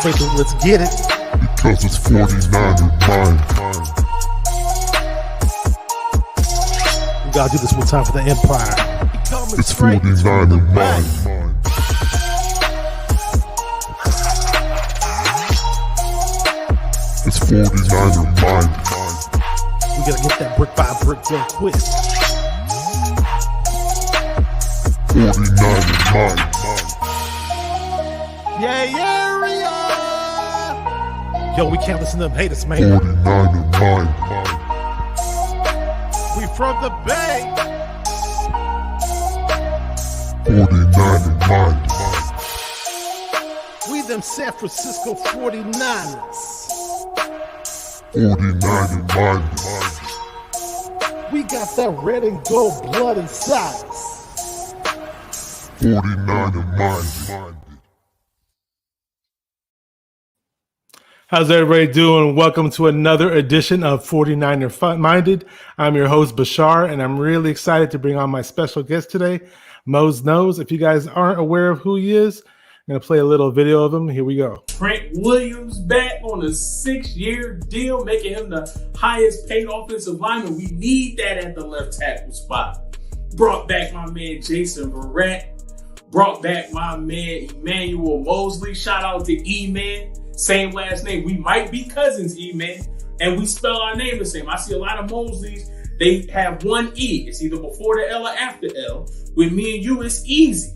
Let's get it. Because it's 49er mind. We gotta do this one time for the Empire. It's 49er mind. It's 49er mind. We gotta get that brick by brick real quick. 49er mind. Yeah. Yo, we can't listen to them haters, man. 49er mind. We from the Bay. 49er mind. We them San Francisco 49ers. 49er mind. We got that red and gold blood inside us. 49er mind. How's everybody doing? Welcome to another edition of 49er Minded. I'm your host, Bashar, and I'm really excited to bring on my special guest today, Mose Knows. If you guys aren't aware of who he is, I'm going to play a little video of him. Here we go. Trent Williams back on a 6-year deal, making him the highest paid offensive lineman. We need that at the left tackle spot. Brought back my man Jason Verrett. Brought back my man Emmanuel Mosley. Shout out to E-Man. Same last name. We might be cousins, E-Man, and we spell our name the same. I see a lot of Mosleys, they have one E. It's either before the L or after L. With me and you, it's easy.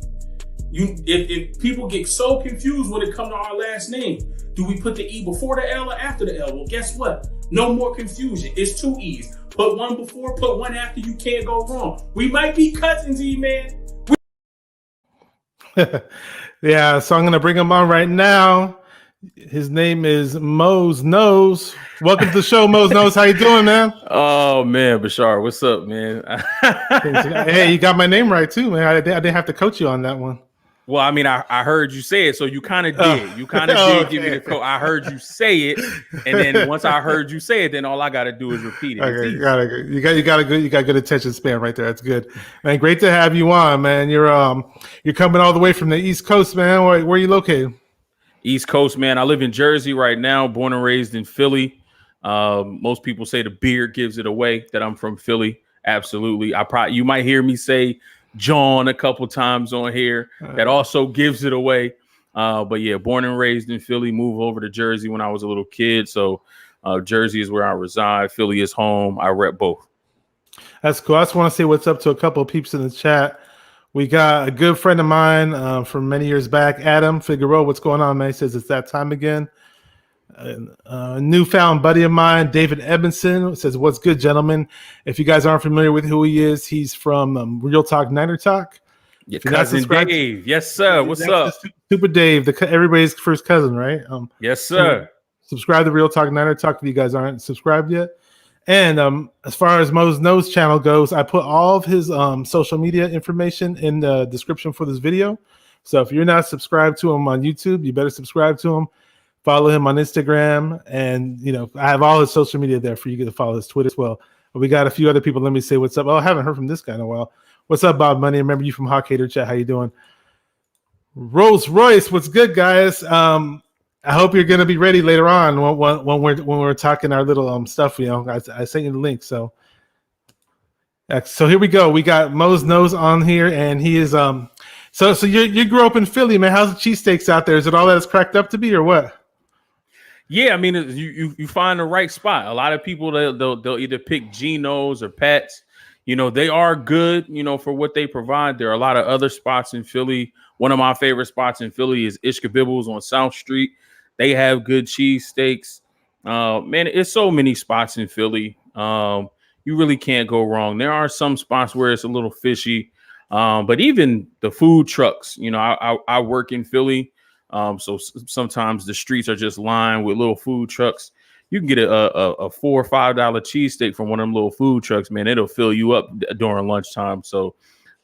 If people get so confused when it comes to our last name, do we put the E before the L or after the L? Well, guess what? No more confusion. It's 2 E's. Put one before, put one after. You can't go wrong. We might be cousins, E-Man. Yeah, so I'm going to bring him on right now. His name is Mose Knows. Welcome to the show, Mose Knows. How you doing, man? Oh man, Bashar, what's up, man? Hey, you got my name right too, man. I didn't have to coach you on that one. Well, I mean, I heard you say it, so you kind of did. You kind of did give me the code. I heard you say it, and then once I heard you say it, then all I got to do is repeat it. Okay, you got good attention span right there. That's good, man. Great to have you on, man. You're coming all the way from the East Coast, man. Where are you located? East Coast, man. I live in Jersey right now, born and raised in Philly. Most people say the beard gives it away that I'm from Philly. Absolutely. You might hear me say John a couple times on here. That also gives it away. But yeah, born and raised in Philly, moved over to Jersey when I was a little kid. So Jersey is where I reside. Philly is home. I rep both. That's cool. I just want to say what's up to a couple of peeps in the chat. We got a good friend of mine from many years back, Adam Figueroa. What's going on, man? He says it's that time again. A newfound buddy of mine, David Edmondson, says, what's good, gentlemen? If you guys aren't familiar with who he is, he's from Real Talk Niner Talk. Your cousin Dave. Yes, sir. What's up? Super Dave, everybody's first cousin, right? Yes, sir. Subscribe to Real Talk Niner Talk if you guys aren't subscribed yet. And as far as Mose Knows channel goes, I put all of his social media information in the description for this video. So if you're not subscribed to him on YouTube, you better subscribe to him. Follow him on Instagram. And, I have all his social media there for you to follow his Twitter as well. But we got a few other people. Let me say what's up. Oh, I haven't heard from this guy in a while. What's up, Bob Money? Remember you from Hawk Hater Chat. How you doing? Rolls Royce, what's good, guys? I hope you're going to be ready later on when we're talking our little stuff. I sent you the link. So here we go. We got Mose Knows on here, and he is So you grew up in Philly, man. How's the cheesesteaks out there? Is it all that it's cracked up to be, or what? Yeah, I mean, you find the right spot. A lot of people they'll either pick Geno's or Pat's. They are good. For what they provide. There are a lot of other spots in Philly. One of my favorite spots in Philly is Ishkabibble's on South Street. They have good cheesesteaks. Man, it's so many spots in Philly. You really can't go wrong. There are some spots where it's a little fishy. But even the food trucks, I work in Philly. So sometimes the streets are just lined with little food trucks. You can get a $4 or $5 cheesesteak from one of them little food trucks, man. It'll fill you up during lunchtime. So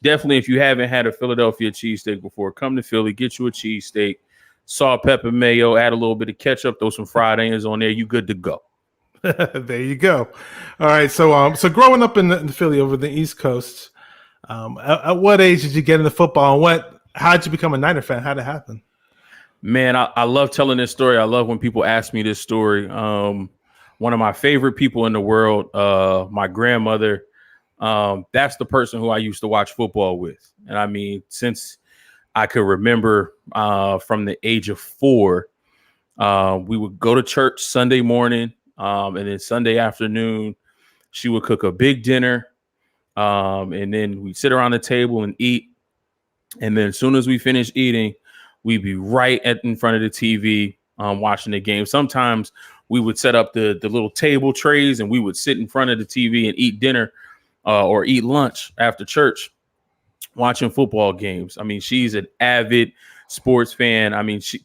definitely, if you haven't had a Philadelphia cheesesteak before, come to Philly, get you a cheesesteak. Salt, pepper, mayo, add a little bit of ketchup, throw some fried onions on there. You good to go. There you go. All right. So growing up in Philly over the East Coast, at what age did you get into football, and how did you become a Niner fan? How did it happen? Man, I love telling this story. I love when people ask me this story. One of my favorite people in the world, my grandmother, that's the person who I used to watch football with. And I mean, since I could remember from the age of 4, we would go to church Sunday morning, and then Sunday afternoon, she would cook a big dinner, and then we'd sit around the table and eat. And then as soon as we finished eating, we'd be right in front of the TV watching the game. Sometimes we would set up the little table trays and we would sit in front of the TV and eat dinner or eat lunch after church watching football games. I mean, she's an avid sports fan. I mean, she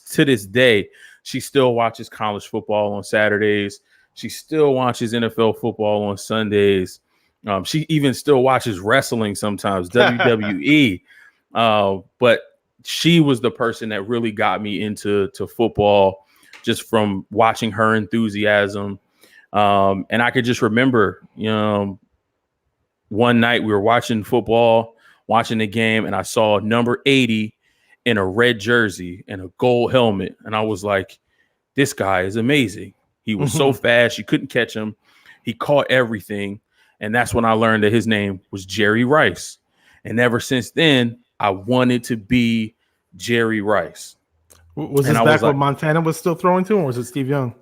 to this day, she still watches college football on Saturdays. She still watches NFL football on Sundays. She even still watches wrestling sometimes, WWE. But she was the person that really got me into football just from watching her enthusiasm. And I could just remember, one night we were watching football, watching the game, and I saw number 80 in a red jersey and a gold helmet. And I was like, this guy is amazing. He was so fast, you couldn't catch him. He caught everything. And that's when I learned that his name was Jerry Rice. And ever since then, I wanted to be Jerry Rice. Was this back when Montana was still throwing to him, or was it Steve Young?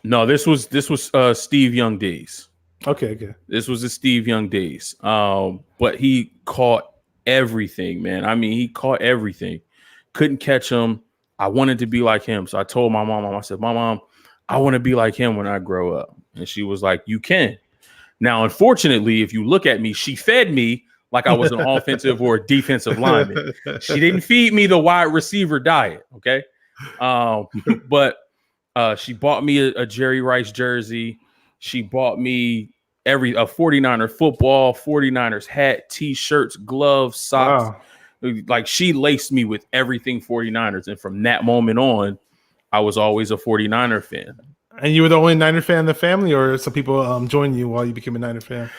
No, this was Steve Young days. Okay. This was the Steve Young days. But he caught everything, man. I mean, he caught everything. Couldn't catch him. I wanted to be like him. So I told my mom, I said, Mom, I want to be like him when I grow up. And she was like, you can. Now, unfortunately, if you look at me, she fed me like I was an offensive or defensive lineman. She didn't feed me the wide receiver diet. Okay. But she bought me a Jerry Rice jersey. She bought me a 49er football, 49ers hat, t-shirts, gloves, socks. Wow. Like she laced me with everything 49ers. And from that moment on, I was always a 49er fan. And you were the only Niner fan in the family, or some people joined you while you became a Niner fan?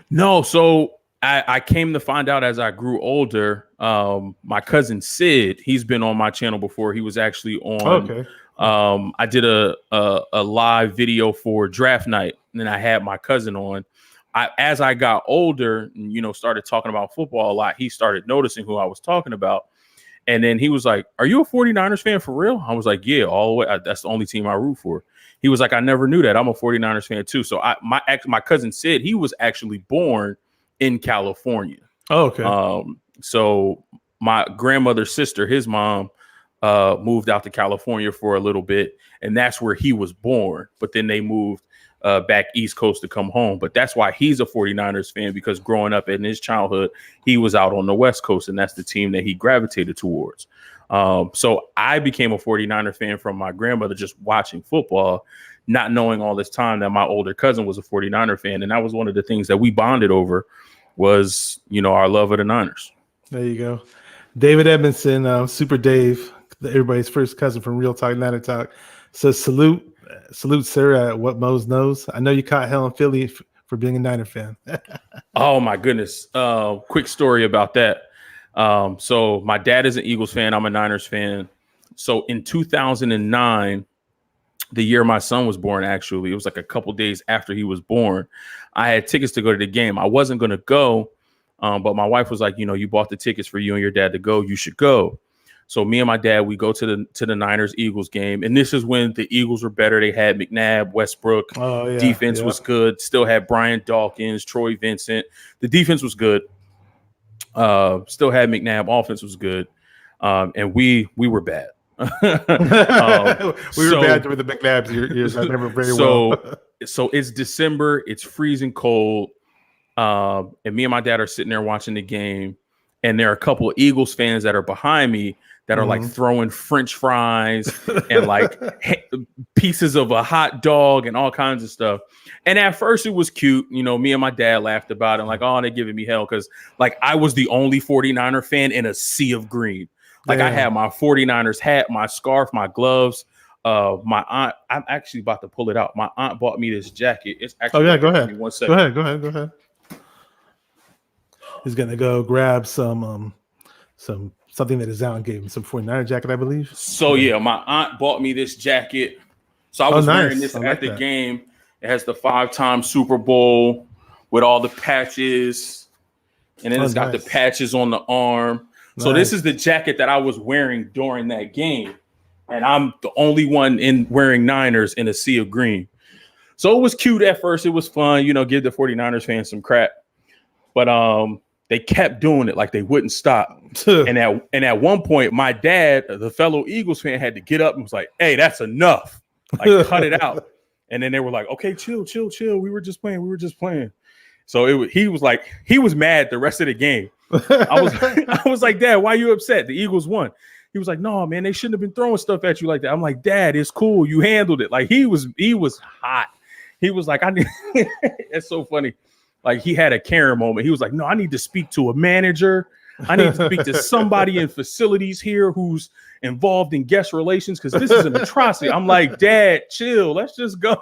No. So I came to find out as I grew older, my cousin Sid, he's been on my channel before. He was actually on. Okay. I did a live video for draft night, and then I had my cousin on. As I got older and, started talking about football a lot, he started noticing who I was talking about. And then he was like, are you a 49ers fan for real? I was like, yeah, all the way. That's the only team I root for. He was like, I never knew that. I'm a 49ers fan too. So my cousin Sid, he was actually born in California. Oh, okay. So my grandmother's sister, his mom, moved out to California for a little bit, and that's where he was born. But then they moved back East Coast to come home. But that's why he's a 49ers fan, because growing up in his childhood, he was out on the West Coast, and that's the team that he gravitated towards. So I became a 49er fan from my grandmother just watching football, not knowing all this time that my older cousin was a 49er fan. And that was one of the things that we bonded over was, our love of the Niners. There you go. David Edmondson, Super Dave, everybody's first cousin from Real Talk, Niner Talk, says salute, sir, at What Mose Knows. I know you caught hell in Philly for being a Niner fan. Oh, my goodness. Quick story about that. So my dad is an Eagles fan. I'm a Niners fan. So in 2009, the year my son was born, actually, it was like a couple days after he was born, I had tickets to go to the game. I wasn't going to go, but my wife was like, you bought the tickets for you and your dad to go. You should go. So me and my dad, we go to the Niners-Eagles game. And this is when the Eagles were better. They had McNabb, Westbrook. Defense was good. Still had Brian Dawkins, Troy Vincent. The defense was good. Still had McNabb. Offense was good. And we were bad. We were bad with the McNabbs years. I remember very well. So it's December. It's freezing cold. And me and my dad are sitting there watching the game. And there are a couple of Eagles fans that are behind me that are like throwing French fries and like pieces of a hot dog and all kinds of stuff. And at first it was cute. Me and my dad laughed about it. Like, oh, they're giving me hell. Cause like I was the only 49er fan in a sea of green. Like I had my 49ers hat, my scarf, my gloves. My aunt, I'm actually about to pull it out. My aunt bought me this jacket. It's actually go ahead. 1 second. Go ahead. He's gonna go grab some something that is out and gave him some 49er jacket, I believe. So yeah, my aunt bought me this jacket. So I Oh, was nice. wearing this I at like the that. game. It has the 5-time Super Bowl with all the patches, and then Oh, it's got the nice. patches on the arm. So this Nice. is the jacket that I was wearing during that game, and I'm the only one in wearing Niners in a sea of green. So it was cute at first. It was fun, give the 49ers fans some crap. But they kept doing it, like they wouldn't stop. and at one point, my dad, the fellow Eagles fan, had to get up and was like, "Hey, that's enough. Like, cut it out." And then they were like, "Okay, chill. We were just playing. So he was mad the rest of the game. I was like, "Dad, why are you upset? The Eagles won." He was like, "No, man, they shouldn't have been throwing stuff at you like that." I'm like, "Dad, it's cool. You handled it." Like he was hot. He was like, "I need." It's so funny. Like he had a Karen moment. He was like, "No, I need to speak to a manager. I need to speak to somebody in facilities here who's involved in guest relations because this is an atrocity." I'm like, "Dad, chill. Let's just go."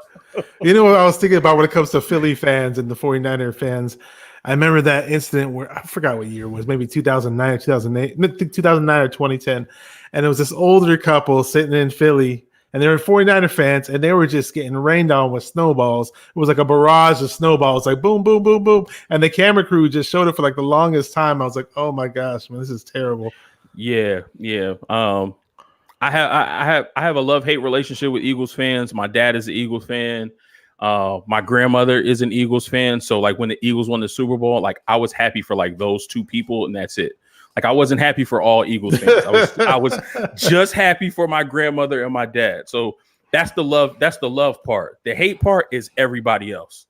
You know what I was thinking about when it comes to Philly fans and the 49er fans? I remember that incident where I forgot what year it was, maybe 2009 or 2008, 2009 or 2010. And it was this older couple sitting in Philly, and they were 49er fans, and they were just getting rained on with snowballs. It was like a barrage of snowballs, like boom, boom, boom, boom. And the camera crew just showed it for like the longest time. I was like, oh my gosh, man, this is terrible. Yeah. I have a love-hate relationship with Eagles fans. My dad is an Eagles fan. My grandmother is an Eagles fan. So like when the Eagles won the Super Bowl, like I was happy for like those two people, and that's it. Like I wasn't happy for all Eagles fans. I was just happy for my grandmother and my dad. So that's the love. That's the love part. The hate part is everybody else.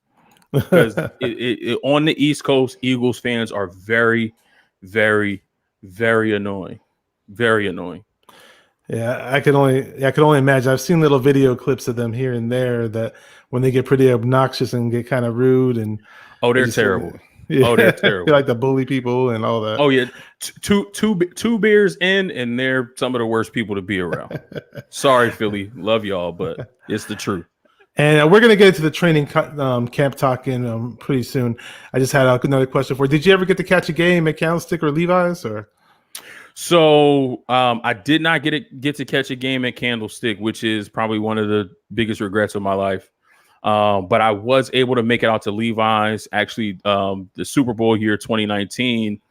Because on the East Coast, Eagles fans are very, very, very annoying. Very annoying. Yeah, I can only imagine. I've seen little video clips of them here and there that when they get pretty obnoxious and get kind of rude and they're terrible. Yeah. Oh, they're terrible. They like to bully people and all that. Oh yeah, two beers in, and they're some of the worst people to be around. Sorry, Philly, love y'all, but it's the truth. And we're gonna get into the training camp talking pretty soon. I just had another question for you. Did you ever get to catch a game at Candlestick or Levi's or? So I did not get to catch a game at Candlestick, which is probably one of the biggest regrets of my life. But I was able to make it out to Levi's. Actually, the Super Bowl year 2019.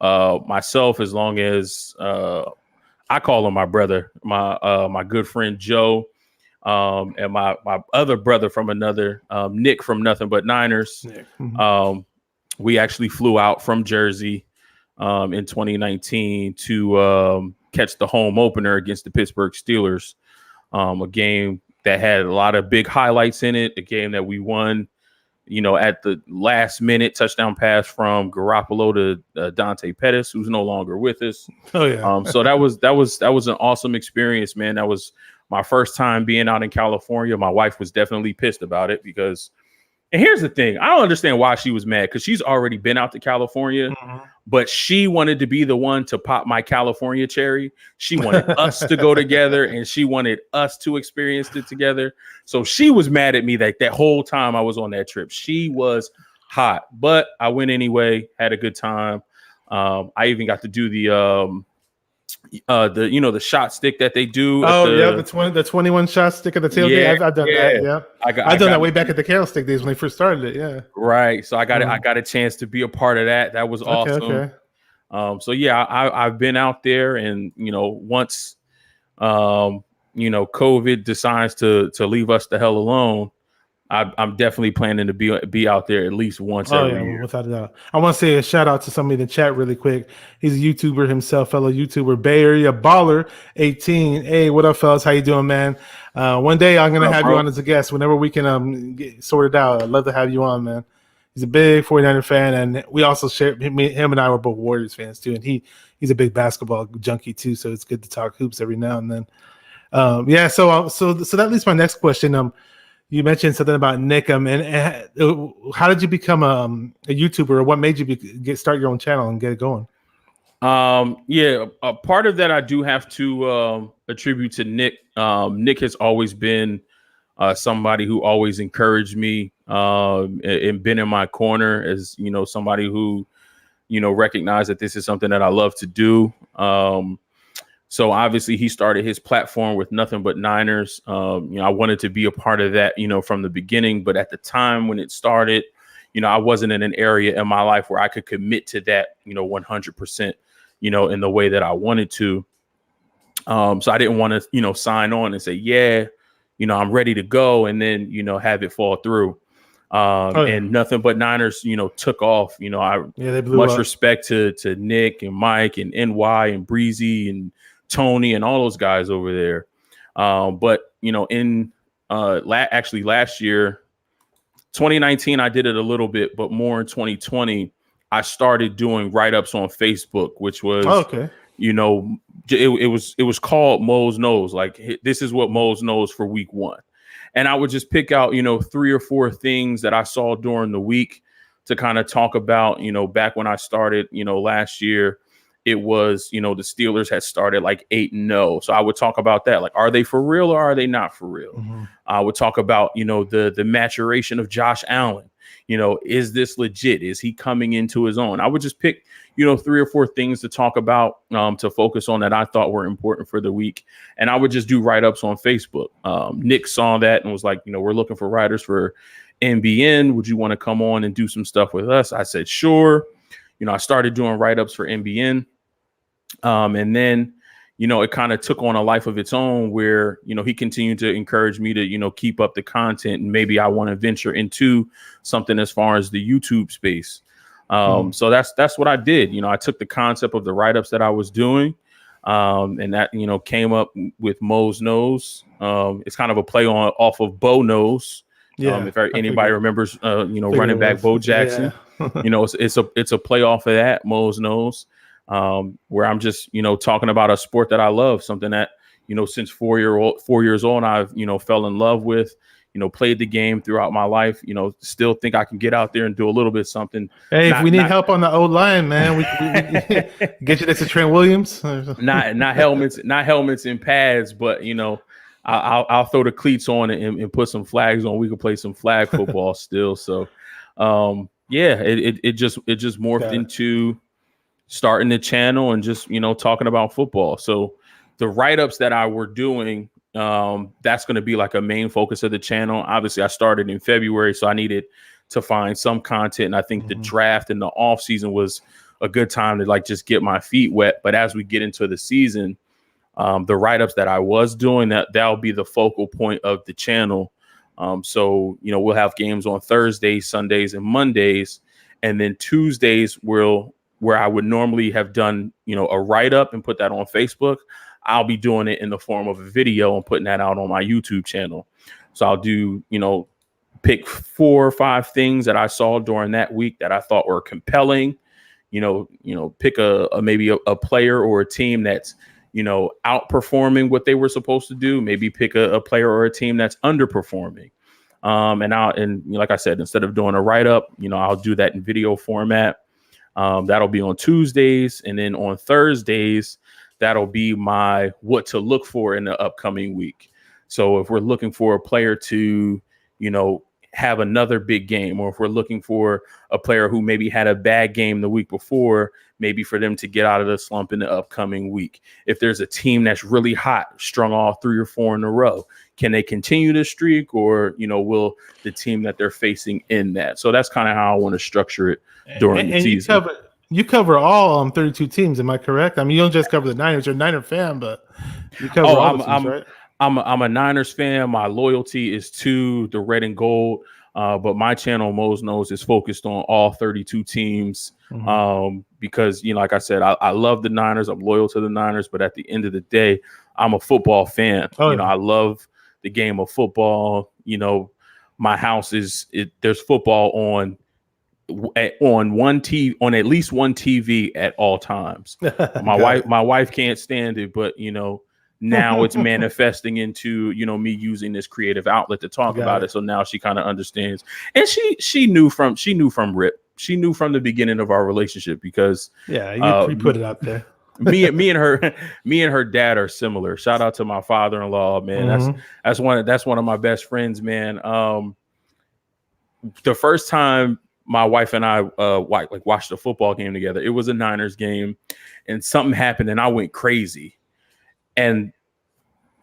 Myself, as long as I call him my brother, my good friend Joe, and my other brother from another, Nick from Nothing But Niners. Mm-hmm. We actually flew out from Jersey in 2019 to catch the home opener against the Pittsburgh Steelers, a game that had a lot of big highlights in it, a game that we won, at the last minute touchdown pass from Garoppolo to Dante Pettis, who's no longer with us. Oh yeah. So that was an awesome experience, man. That was my first time being out in California. My wife was definitely pissed about it because, and here's the thing, I don't understand why she was mad because she's already been out to California. Mm-hmm. But she wanted to be the one to pop my California cherry. She wanted us to go together, and she wanted us to experience it together. So she was mad at me that whole time I was on that trip. She was hot, but I went anyway, had a good time. I even got to do the shot stick that they do. The 21 shot stick at the tailgate. Yeah, I've done that. Yeah, I've done that way back at the Candlestick days when they first started it. Yeah, right. So I got a chance to be a part of that. That was awesome. Okay. So yeah, I've been out there, and once COVID decides to leave us the hell alone, I'm definitely planning to be out there at least once every year. Without a doubt. I want to say a shout out to somebody in the chat really quick. He's a YouTuber himself, fellow YouTuber, Bay Area Baller 18. Hey, what up, fellas? How you doing, man? One day I'm gonna have you on as a guest whenever we can get sorted out. I'd love to have you on, man. He's a big 49er fan, and we also share him and I were both Warriors fans too, and he's a big basketball junkie too. So it's good to talk hoops every now and then. So that leads to my next question. You mentioned something about Nick, and how did you become a YouTuber, or what made you start your own channel and get it going? A part of that I do have to attribute to Nick. Nick has always been somebody who always encouraged me and been in my corner, as somebody who recognized that this is something that I love to do. So obviously he started his platform with Nothing But Niners. I wanted to be a part of that, from the beginning. But at the time when it started, I wasn't in an area in my life where I could commit to that, 100%, in the way that I wanted to. So I didn't want to, sign on and say, yeah, I'm ready to go, and then, have it fall through. And Nothing But Niners, took off. They blew much up. Respect to Nick and Mike and NY and Breezy and Tony and all those guys over there. But in actually last year, 2019, I did it a little bit, but more in 2020, I started doing write-ups on Facebook, which was it was called Mose Knows. Like, this is what Mose knows for week 1. And I would just pick out, 3 or 4 things that I saw during the week to kind of talk about. Back when I started, last year, it was, the Steelers had started like 8-0. So I would talk about that. Like, are they for real or are they not for real? Mm-hmm. I would talk about, the maturation of Josh Allen. Is this legit? Is he coming into his own? I would just pick, 3 or 4 things to talk about, to focus on that I thought were important for the week. And I would just do write-ups on Facebook. Nick saw that and was like, we're looking for writers for NBN. Would you want to come on and do some stuff with us? I said, sure. I started doing write-ups for NBN. And then, it kind of took on a life of its own where, he continued to encourage me to, keep up the content. And maybe I want to venture into something as far as the YouTube space. So that's what I did. I took the concept of the write-ups that I was doing, and that, came up with Mose Knows. It's kind of a play off of Bo Knows. Yeah. If anybody remembers, running back Bo Jackson, yeah. It's a play off of that, Mose Knows, where I'm just, talking about a sport that I love, something that, since 4 years old, I've, fell in love with, played the game throughout my life, still think I can get out there and do a little bit something. Hey, if we need help on the old line, man, we get you next to Trent Williams. not helmets and pads, but, I'll throw the cleats on and put some flags on. We can play some flag football still. So, it just morphed into starting the channel and just, talking about football. So the write-ups that I were doing, that's going to be like a main focus of the channel. Obviously, I started in February, so I needed to find some content. And I think the draft and the off season was a good time to just get my feet wet. But as we get into the season, the write-ups that I was doing, that'll be the focal point of the channel. So, we'll have games on Thursdays, Sundays, and Mondays. And then Tuesdays where I would normally have done, a write-up and put that on Facebook, I'll be doing it in the form of a video and putting that out on my YouTube channel. So I'll do, pick 4 or 5 things that I saw during that week that I thought were compelling, pick maybe a player or a team that's, outperforming what they were supposed to do, maybe pick a player or a team that's underperforming. And like I said, instead of doing a write-up, I'll do that in video format. That'll be on Tuesdays. And then on Thursdays, that'll be my what to look for in the upcoming week. So if we're looking for a player to, have another big game, or if we're looking for a player who maybe had a bad game the week before, maybe for them to get out of the slump in the upcoming week. If there's a team that's really hot, strung off 3 or 4 in a row, can they continue the streak, or, will the team that they're facing end that? So that's kind of how I want to structure it during the season. You cover all 32 teams, am I correct? I mean, you don't just cover the Niners. You're a Niner fan, but you cover all the teams, right? I'm a Niners fan. My loyalty is to the red and gold, but my channel, Mose Knows, is focused on all 32 teams, because, like I said, I love the Niners. I'm loyal to the Niners, but at the end of the day, I'm a football fan. I love the game of football. My house there's football on at least one TV at all times. My wife can't stand it, but now it's manifesting into me using this creative outlet to talk about it. So now she kind of understands, and she knew from rip. She knew from the beginning of our relationship, because you put it out there. me and her dad are similar. Shout out to my father-in-law, man. That's one of my best friends, man. The first time my wife and I watched a football game together. It was a Niners game, and something happened, and I went crazy. And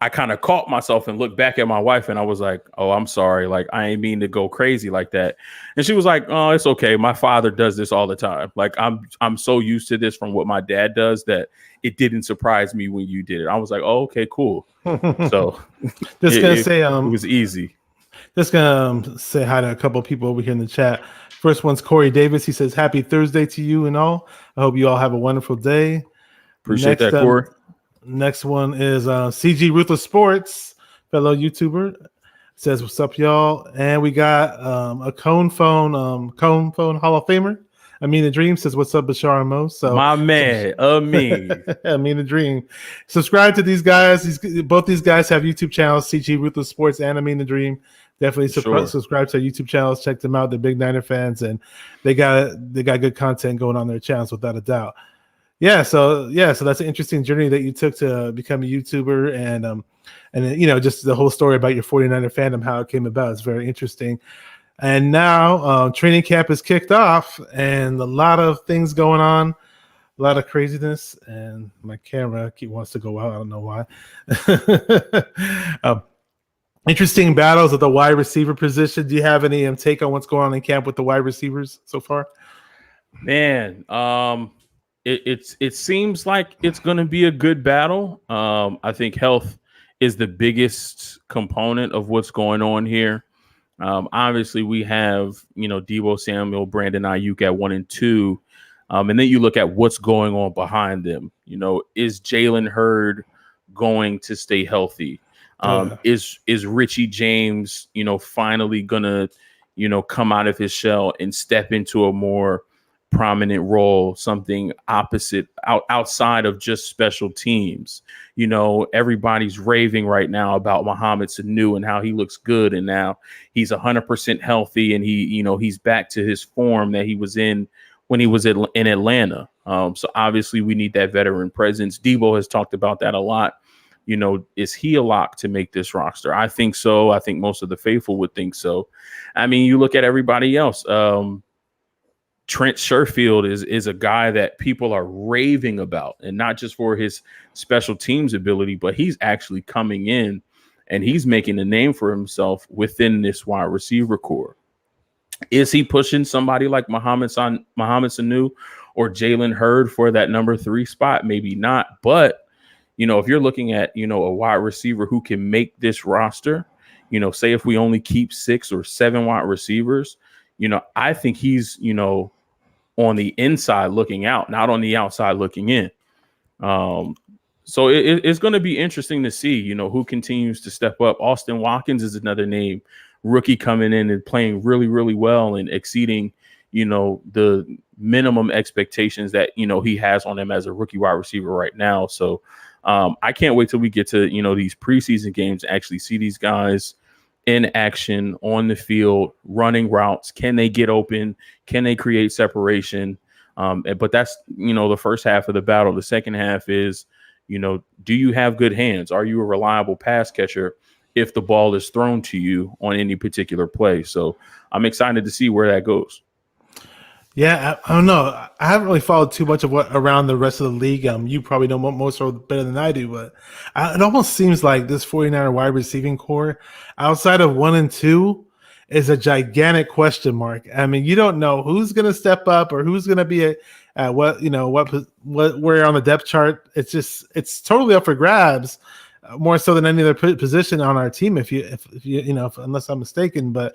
I kind of caught myself and looked back at my wife, and I was like, "Oh, I'm sorry. Like, I ain't mean to go crazy like that." And she was like, "Oh, it's okay. My father does this all the time. Like, I'm so used to this from what my dad does that it didn't surprise me when you did it." I was like, "Oh, okay, cool." So it was easy. Just gonna say hi to a couple of people over here in the chat. First one's Corey Davis. He says, "Happy Thursday to you and all. I hope you all have a wonderful day." Appreciate that, Corey. Next one is CG Ruthless Sports, fellow YouTuber. Says, "What's up, y'all?" And we got a Cone Phone Hall of Famer. Amin the Dream says, "What's up, Bashar and Mo?" So my man, Amin. Amin the Dream. Subscribe to these guys. Both these guys have YouTube channels, CG Ruthless Sports and Amin the Dream. Definitely subscribe to their YouTube channels. Check them out. They're big Niner fans, and they got good content going on their channels without a doubt. So that's an interesting journey that you took to become a YouTuber, and just the whole story about your 49er fandom, how it came about. It's very interesting. And now training camp is kicked off, and a lot of things going on, a lot of craziness, and my camera wants to go out. I don't know why. Interesting battles at the wide receiver position. Do you have any take on what's going on in camp with the wide receivers so far? Man, it seems like it's going to be a good battle. I think health is the biggest component of what's going on here. Obviously, we have Deebo Samuel, Brandon Ayuk at 1 and 2, and then you look at what's going on behind them. Is Jalen Hurd going to stay healthy? Is Richie James, finally gonna, come out of his shell and step into a more prominent role, something opposite outside of just special teams? Everybody's raving right now about Mohamed Sanu and how he looks good, and now he's 100% healthy, and he's back to his form that he was in when he was in Atlanta. So obviously we need that veteran presence. Deebo has talked about that a lot. Is he a lock to make this roster? I think so. I think most of the faithful would think so. I mean, you look at everybody else. Trent Sherfield is a guy that people are raving about, and not just for his special teams ability, but he's actually coming in and he's making a name for himself within this wide receiver core. Is he pushing somebody like Mohamed Sanu or Jalen Hurd for that number 3 spot? Maybe not, but if you're looking at, a wide receiver who can make this roster, say if we only keep 6 or 7 wide receivers, I think he's, on the inside looking out, not on the outside looking in. So it's going to be interesting to see, who continues to step up. Austin Watkins is another name, rookie coming in and playing really, really well and exceeding, the minimum expectations that, he has on him as a rookie wide receiver right now. So I can't wait till we get to, these preseason games, actually see these guys in action on the field, running routes. Can they get open? Can they create separation? But that's, the first half of the battle. The second half is, do you have good hands? Are you a reliable pass catcher if the ball is thrown to you on any particular play? So I'm excited to see where that goes. Yeah, I don't know. I haven't really followed too much of what around the rest of the league. You probably know most better than I do, but it almost seems like this 49er wide receiving core, outside of 1 and 2, is a gigantic question mark. I mean, you don't know who's going to step up or who's going to be at what where on the depth chart. It's totally up for grabs, more so than any other position on our team. If unless I'm mistaken, but.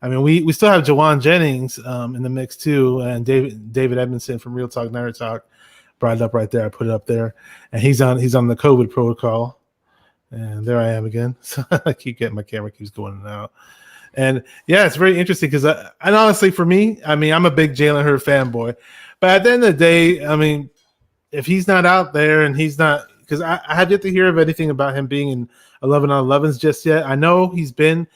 I mean, we still have Jawan Jennings in the mix too, and David Edmondson from Real Talk Nerd Talk brought it up right there. I put it up there, and he's on the COVID protocol. And there I am again. So I keep getting my camera keeps going in and out. And yeah, it's very interesting because and honestly, for me, I mean, I'm a big Jalen Hurd fanboy, but at the end of the day, I mean, if he's not out there and he's not, because I have yet to hear of anything about him being in 11 on 11s just yet. I know he's been.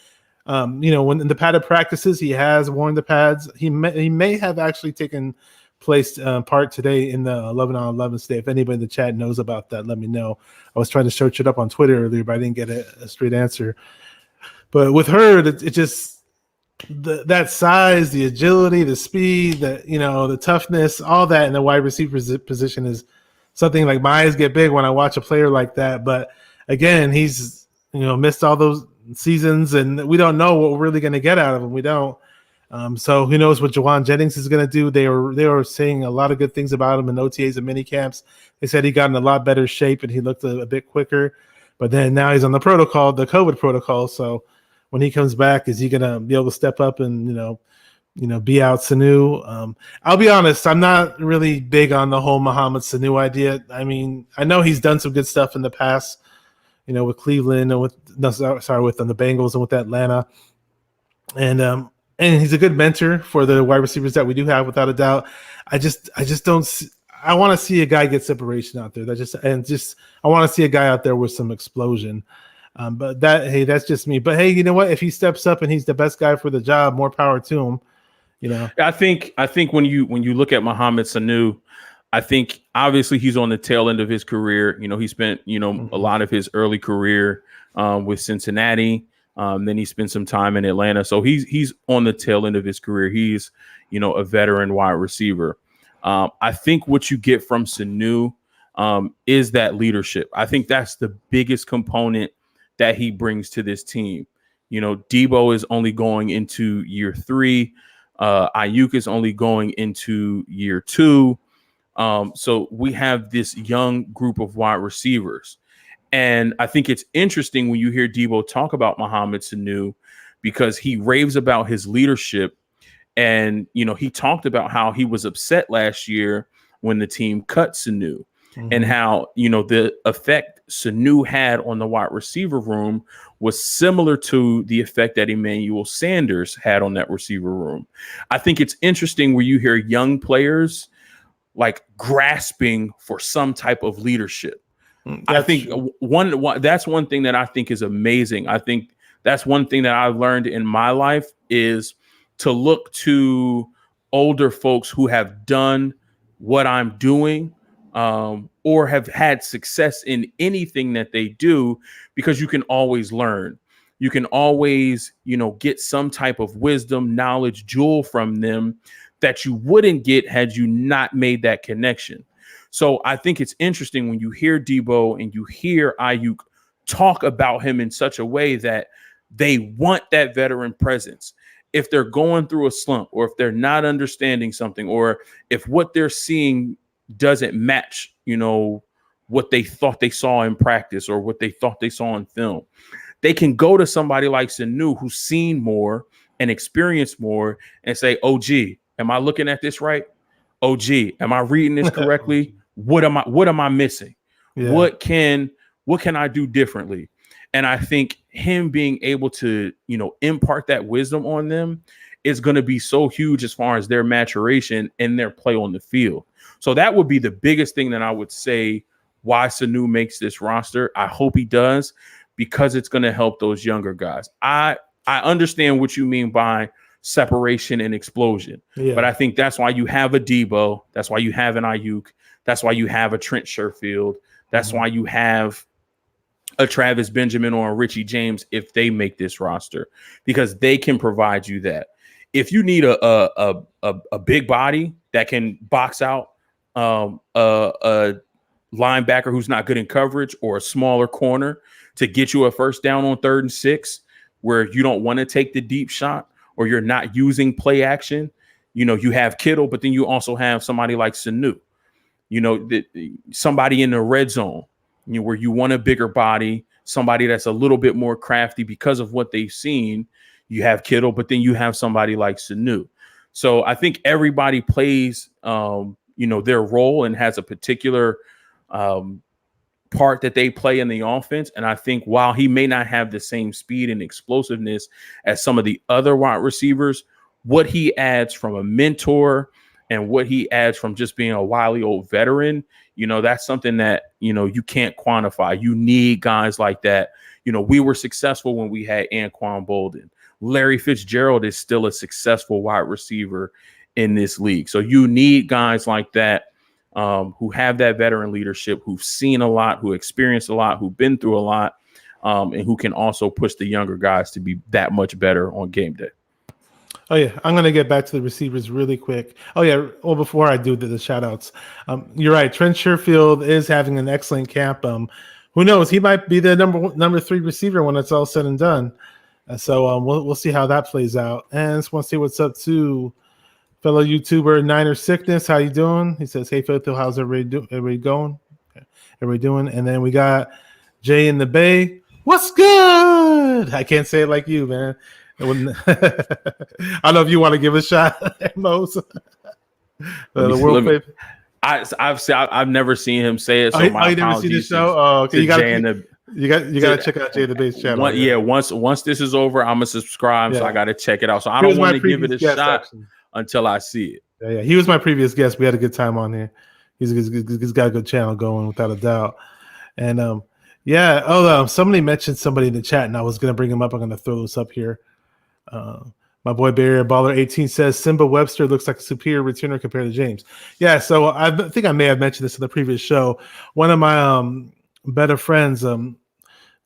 When in the padded practices, he has worn the pads. He may have actually taken part today in the 11 on 11 today. If anybody in the chat knows about that, let me know. I was trying to search it up on Twitter earlier, but I didn't get a straight answer. But with her, it just that size, the agility, the speed, the toughness, all that in the wide receiver position is something like my eyes get big when I watch a player like that. But again, he's missed all those seasons, and we don't know what we're really going to get out of him. We don't. So who knows what Jawan Jennings is going to do? They were saying a lot of good things about him in OTAs and mini camps. They said he got in a lot better shape and he looked a bit quicker. But then now he's on the COVID protocol. So when he comes back, is he going to be able to step up and be out Sanu? I'll be honest, I'm not really big on the whole Mohamed Sanu idea. I mean, I know he's done some good stuff in the past, with Cleveland and with the Bengals and with Atlanta, and he's a good mentor for the wide receivers that we do have, without a doubt. I just don't see, I want to see a guy get separation out there. I want to see a guy out there with some explosion. But that's just me. But hey, you know what? If he steps up and he's the best guy for the job, more power to him. I think when you look at Mohamed Sanu, I think obviously he's on the tail end of his career. He spent a lot of his early career with Cincinnati. Then he spent some time in Atlanta, so he's on the tail end of his career. He's a veteran wide receiver. I think what you get from Sanu is that leadership. I think that's the biggest component that he brings to this team. Debo is only going into year 3. Ayuk is only going into year 2. So we have this young group of wide receivers. And I think it's interesting when you hear Debo talk about Mohamed Sanu, because he raves about his leadership. And, he talked about how he was upset last year when the team cut Sanu, and how, the effect Sanu had on the wide receiver room was similar to the effect that Emmanuel Sanders had on that receiver room. I think it's interesting where you hear young players like grasping for some type of leadership. I think that's one thing that I think is amazing. I think that's one thing that I've learned in my life is to look to older folks who have done what I'm doing, or have had success in anything that they do, because you can always learn. You can always, get some type of wisdom, knowledge, jewel from them that you wouldn't get had you not made that connection. So I think it's interesting when you hear Debo and you hear Ayuk talk about him in such a way that they want that veteran presence. If they're going through a slump, or if they're not understanding something, or if what they're seeing doesn't match, what they thought they saw in practice or what they thought they saw in film, they can go to somebody like Sanu, who's seen more and experienced more, and say, "Oh, gee, am I looking at this right? Oh, gee, am I reading this correctly? What am I missing? Yeah. What can I do differently?" And I think him being able to, impart that wisdom on them is going to be so huge as far as their maturation and their play on the field. So that would be the biggest thing that I would say why Sanu makes this roster. I hope he does, because it's going to help those younger guys. I understand what you mean by separation and explosion, but I think that's why you have a Debo. That's why you have an Ayuk. That's why you have a Trent Sherfield. That's why you have a Travis Benjamin or a Richie James, if they make this roster, because they can provide you that. If you need a big body that can box out a linebacker who's not good in coverage, or a smaller corner to get you a first down on 3rd and 6, where you don't want to take the deep shot, or you're not using play action, you have Kittle, but then you also have somebody like Sanu, somebody in the red zone, where you want a bigger body, somebody that's a little bit more crafty because of what they've seen. You have Kittle, but then you have somebody like Sanu. So I think everybody plays, their role and has a particular part that they play in the offense. And I think while he may not have the same speed and explosiveness as some of the other wide receivers, what he adds from a mentor and what he adds from just being a wily old veteran, that's something that, you can't quantify. You need guys like that. We were successful when we had Anquan Bolden. Larry Fitzgerald is still a successful wide receiver in this league. So you need guys like that, who have that veteran leadership, who've seen a lot, who experienced a lot, who've been through a lot, and who can also push the younger guys to be that much better on game day. Oh yeah, I'm gonna get back to the receivers really quick. Oh yeah, well before I do the shout outs, you're right. Trent Sherfield is having an excellent camp. Who knows? He might be the number 3 receiver when it's all said and done. So we'll see how that plays out. And just want to see what's up to fellow YouTuber Niner Sickness. How you doing? He says, "Hey Phil, how's everybody going? Okay. Everybody doing?" And then we got Jay in the Bay. What's good? I can't say it like you, man. I don't know if you want to give a shot, Mose. The world famous. I've never seen him say it. So you my never seen the apologies. show? Oh, okay. You got to check out Jay the Bass channel. Once this is over, I'm gonna subscribe. So I got to check it out. So I He was don't my want to give it a previous guest, shot actually. until I see it. Yeah, he was my previous guest. We had a good time on here. He's got a good channel going, without a doubt. And somebody mentioned somebody in the chat, and I was gonna bring him up. I'm gonna throw this up here. My boy Barrier Baller 18 says Simba Webster looks like a superior returner compared to James. Yeah, so I think I may have mentioned this in the previous show. One of my better friends,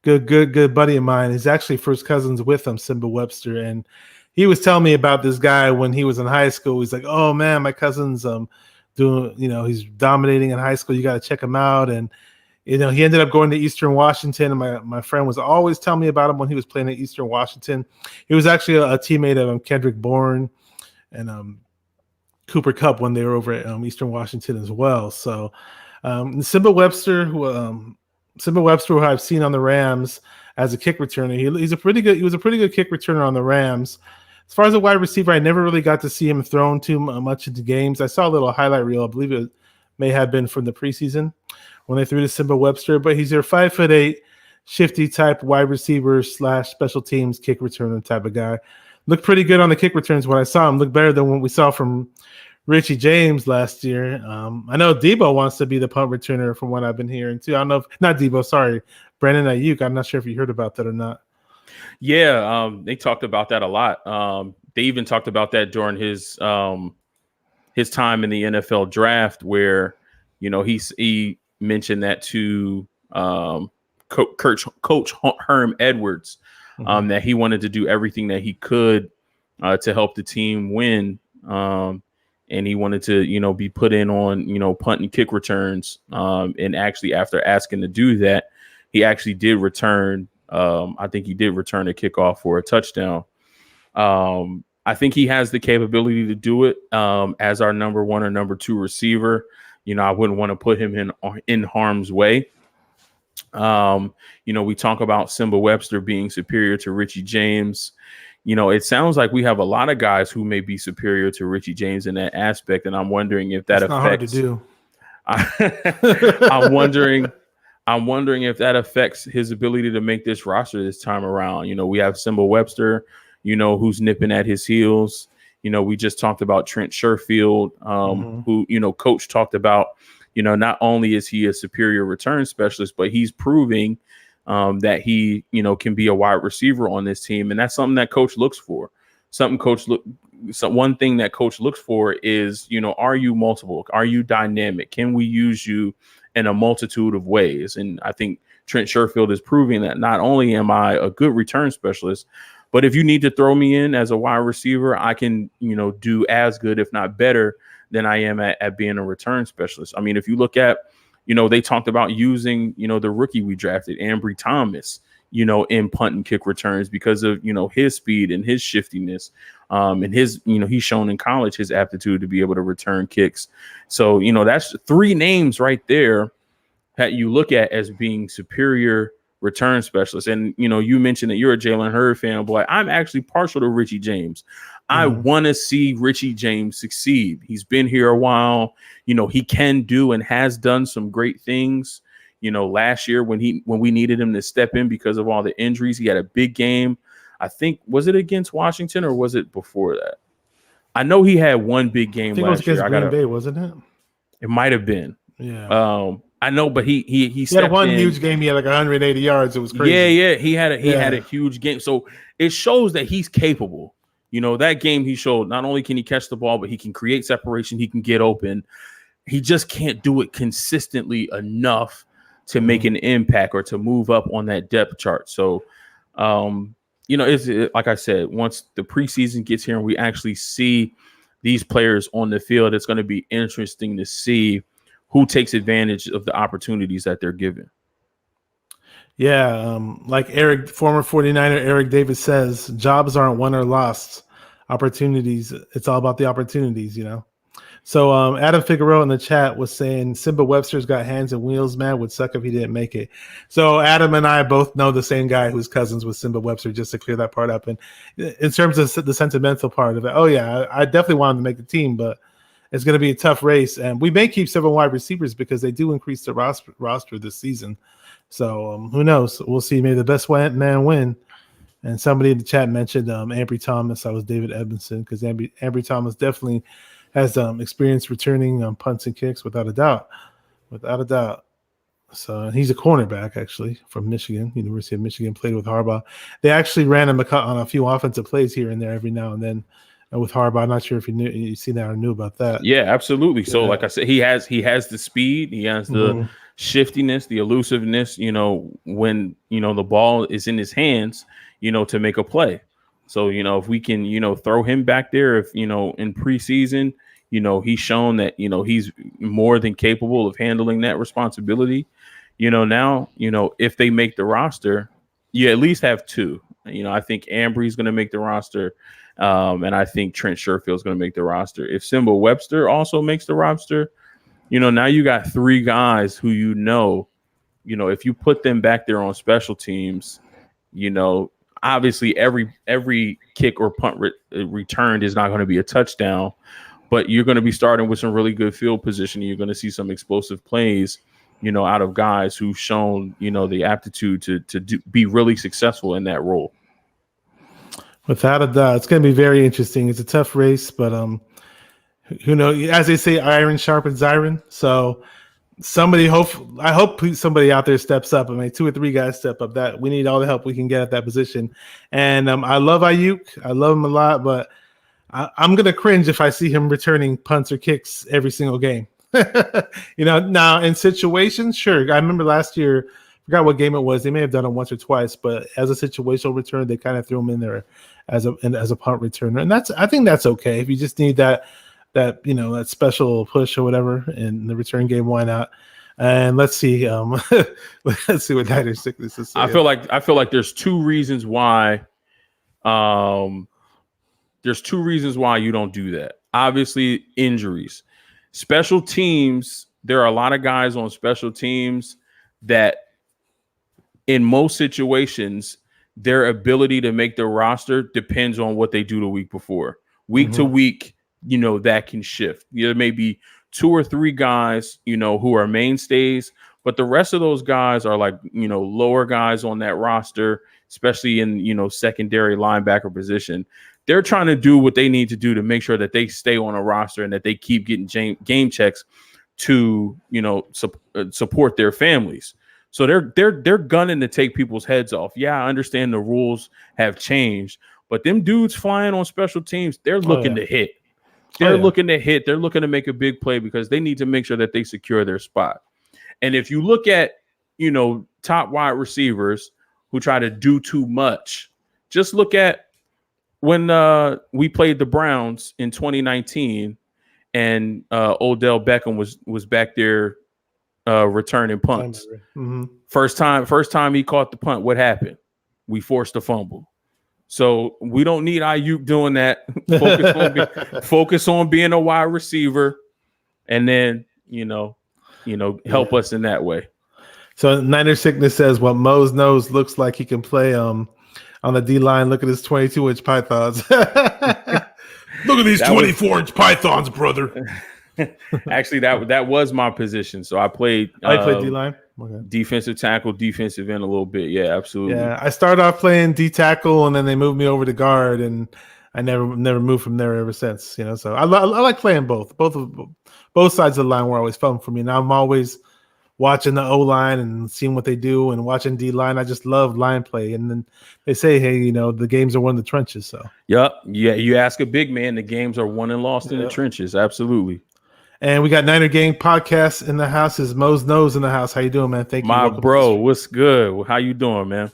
good buddy of mine, is actually first cousins with Simba Webster, and he was telling me about this guy when he was in high school. He's like, "Oh man, my cousin's doing, he's dominating in high school. You got to check him out." And he ended up going to Eastern Washington, and my friend was always telling me about him when he was playing at Eastern Washington. He was actually a teammate of Kendrick Bourne and Cooper Kupp when they were over at Eastern Washington as well. So Simba Webster, who I've seen on the Rams as a kick returner, he was a pretty good kick returner on the Rams. As far as a wide receiver, I never really got to see him thrown too much into games. I saw a little highlight reel. I believe it may have been from the preseason when they threw to Simba Webster, but he's your 5'8", shifty type wide receiver / special teams kick returner type of guy. Looked pretty good on the kick returns when I saw him. Looked better than what we saw from Richie James last year. I know Debo wants to be the punt returner from what I've been hearing too. I don't know not Debo, sorry, Brandon Ayuk. I'm not sure if you heard about that or not. Yeah, they talked about that a lot. They even talked about that during his time in the NFL draft, where he mentioned that to Coach Herm Edwards, that he wanted to do everything that he could to help the team win, and he wanted to be put in on punt and kick returns, and actually after asking to do that, he actually did return. I think he did return a kickoff for a touchdown. I think he has the capability to do it as our number 1 or number 2 receiver. I wouldn't want to put him in harm's way. We talk about Simba Webster being superior to Richie James. It sounds like we have a lot of guys who may be superior to Richie James in that aspect, and I'm wondering if that affects. Not hard to do. I'm wondering if that affects his ability to make this roster this time around. We have Simba Webster, who's nipping at his heels. We just talked about Trent Sherfield, who, Coach talked about, not only is he a superior return specialist, but he's proving that he, can be a wide receiver on this team. And that's something that Coach looks for. One thing that Coach looks for is, are you multiple? Are you dynamic? Can we use you in a multitude of ways? And I think Trent Sherfield is proving that not only am I a good return specialist, but if you need to throw me in as a wide receiver, I can, do as good, if not better, than I am at being a return specialist. I mean, if you look at, they talked about using, the rookie we drafted, Ambry Thomas, in punt and kick returns because of, his speed and his shiftiness, and his, he's shown in college his aptitude to be able to return kicks. So, that's 3 names right there that you look at as being superior return specialist. And you mentioned that you're a Jalen Hurd fan, boy. I'm actually partial to Richie James. I want to see Richie James succeed. He's been here a while. He can do and has done some great things. Last year when we needed him to step in because of all the injuries, he had a big game. I think, was it against Washington or was it before that? I know he had one big game last year. Green Bay, wasn't it? It might have been. Yeah. I know, but he had one huge game. He had like 180 yards. It was crazy. Yeah. He had a huge game. So it shows that he's capable. That game he showed not only can he catch the ball, but he can create separation. He can get open. He just can't do it consistently enough to make an impact or to move up on that depth chart. So, like I said, once the preseason gets here and we actually see these players on the field, it's going to be interesting to see who takes advantage of the opportunities that they're given. Yeah, like former 49er Eric Davis says, jobs aren't won or lost. Opportunities, it's all about the opportunities, So Adam Figueroa in the chat was saying Simba Webster's got hands and wheels, man. Would suck if he didn't make it. So Adam and I both know the same guy who's cousins with Simba Webster, just to clear that part up. And in terms of the sentimental part of it, oh yeah, I definitely want him to make the team, but it's going to be a tough race. And we may keep 7 wide receivers because they do increase the roster this season. So who knows? We'll see. Maybe the best man win. And somebody in the chat mentioned Ambry Thomas. I was David Edmondson because Ambry Thomas definitely has experience returning punts and kicks without a doubt. So he's a cornerback actually from Michigan, University of Michigan. Played with Harbaugh. They actually ran him on a few offensive plays here and there every now and then with Harbaugh. I'm not sure if you seen that or knew about that. Yeah, absolutely. So like I said, he has the speed, he has the shiftiness, the elusiveness. When the ball is in his hands, to make a play. So, if we can, throw him back there, if, in preseason, he's shown that, he's more than capable of handling that responsibility. Now, if they make the roster, you at least have 2. I think Ambry's going to make the roster. And I think Trent Sherfield's going to make the roster. If Simba Webster also makes the roster, now you got 3 guys who, if you put them back there on special teams, obviously every kick or punt returned is not going to be a touchdown, but you're going to be starting with some really good field positioning. You're going to see some explosive plays, out of guys who've shown, the aptitude to be really successful in that role. Without a doubt, it's going to be very interesting. It's a tough race, but who knows? As they say, iron sharpens iron. So I hope somebody out there steps up. 2 or 3 guys step up. That we need all the help we can get at that position. And I love Ayuk. I love him a lot, but I'm gonna cringe if I see him returning punts or kicks every single game. Now in situations, sure. I remember last year, I forgot what game it was. They may have done it once or twice, but as a situational return, they kind of threw him in there as a punt returner, and I think that's okay. If you just need that special push or whatever in the return game, why not? And let's see let's see what Niner Sickness is saying. I feel like there's 2 reasons why you don't do that. Obviously, injuries. Special teams, there are a lot of guys on special teams that in most situations their ability to make the roster depends on what they do the week before. Week to week, that can shift. There may be 2 or 3 guys, who are mainstays, but the rest of those guys are like, lower guys on that roster, especially in, secondary linebacker position. They're trying to do what they need to do to make sure that they stay on a roster and that they keep getting game checks to, support their families. So they're gunning to take people's heads off. Yeah, I understand the rules have changed, but them dudes flying on special teams, they're looking to hit. They're looking to hit. They're looking to make a big play because they need to make sure that they secure their spot. And if you look at, top wide receivers who try to do too much, just look at when we played the Browns in 2019 and Odell Beckham was back there returning punts. First time he caught the punt, what happened? We forced a fumble. So we don't need Ayuk doing that. Focus on being a wide receiver, and then help us in that way. So Niner Sickness says what Mose knows looks like he can play on the D line. Look at his 22-inch pythons. Look at these 24-inch pythons, brother. Actually, that was my position. So I played. I played D line. Okay. Defensive tackle, defensive end a little bit. Yeah, absolutely. Yeah, I started off playing D tackle, and then they moved me over to guard, and I never moved from there ever since. So I like playing both sides of the line were always fun for me. Now I'm always watching the O line and seeing what they do, and watching D line. I just love line play. And then they say, hey, the games are won in the trenches. So yeah. You ask a big man, the games are won and lost in the trenches. Absolutely. And we got Niner Gang podcast in the house. Is Mose Knows in the house? How you doing, man? Thank you. My bro, what's good? How you doing, man?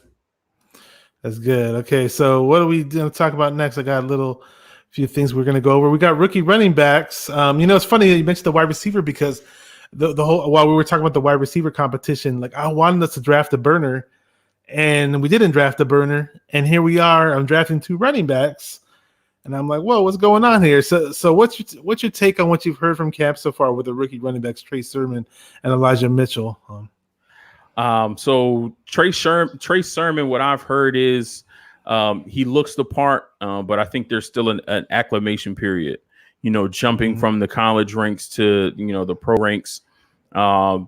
That's good. Okay, so what are we going to talk about next? I got a few things we're going to go over. We got rookie running backs. It's funny that you mentioned the wide receiver because the whole while we were talking about the wide receiver competition, like I wanted us to draft a burner, and we didn't draft a burner, and here we are. I'm drafting 2 running backs, and I'm like, whoa, what's going on here? So what's your take on what you've heard from camp so far with the rookie running backs Trey Sermon and Elijah Mitchell? So Trey Sermon, what I've heard is he looks the part, but I think there's still an acclimation period. Jumping from the college ranks to the pro ranks.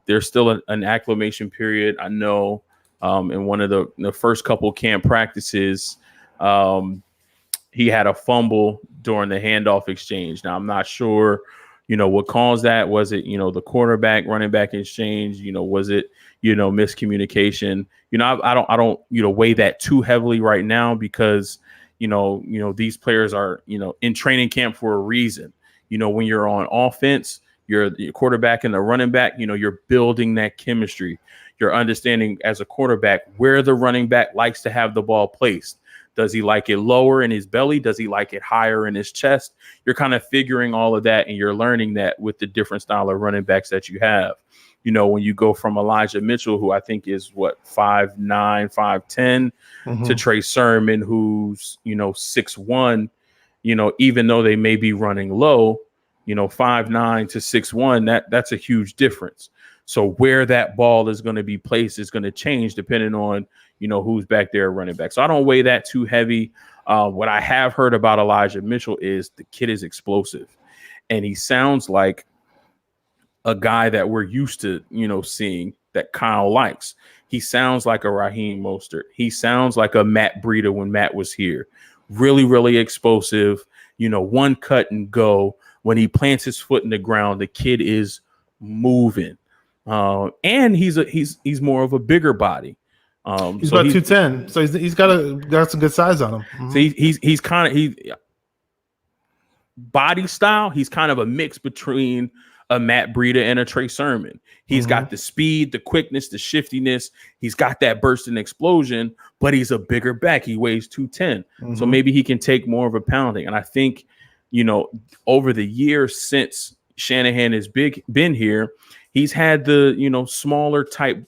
There's still an acclimation period. I know in one of the first couple camp practices, he had a fumble during the handoff exchange. Now I'm not sure, what caused that. Was it, the quarterback running back exchange? Was it, miscommunication? I don't, weigh that too heavily right now because, these players are, in training camp for a reason. When you're on offense, you're the quarterback and the running back, you're building that chemistry. You're understanding as a quarterback where the running back likes to have the ball placed. Does he like it lower in his belly? Does he like it higher in his chest? You're kind of figuring all of that, and you're learning that with the different style of running backs that you have. When you go from Elijah Mitchell, who I think is 5'9", 5'10", to Trey Sermon, who's 6'1", even though they may be running low, 5'9" to 6'1", that's a huge difference. So where that ball is going to be placed is going to change depending on, who's back there running back. So I don't weigh that too heavy. What I have heard about Elijah Mitchell is the kid is explosive, and he sounds like a guy that we're used to, seeing that Kyle likes. He sounds like a Raheem Mostert. He sounds like a Matt Breida when Matt was here. Really, really explosive, one cut and go. When he plants his foot in the ground, the kid is moving. And he's more of a bigger body. He's about 210, so he's got some good size on him. So he's kind of body style. He's kind of a mix between a Matt Breida and a Trey Sermon. He's got the speed, the quickness, the shiftiness. He's got that burst and explosion, but he's a bigger back. He weighs 210, so maybe he can take more of a pounding. And I think over the years since Shanahan has been here, he's had the smaller type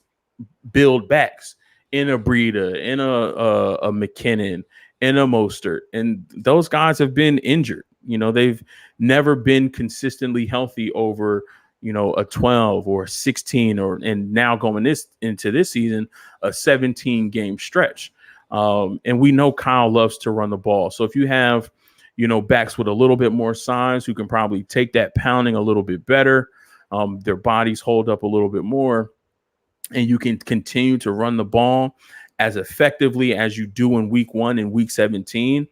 build backs in a Breida, in a McKinnon, in a Mostert, and those guys have been injured. They've never been consistently healthy over a 12 or 16 and now going into this season a 17 game stretch. And we know Kyle loves to run the ball. So if you have backs with a little bit more size who can probably take that pounding a little bit better, their bodies hold up a little bit more, and you can continue to run the ball as effectively as you do in week 1 and week 17.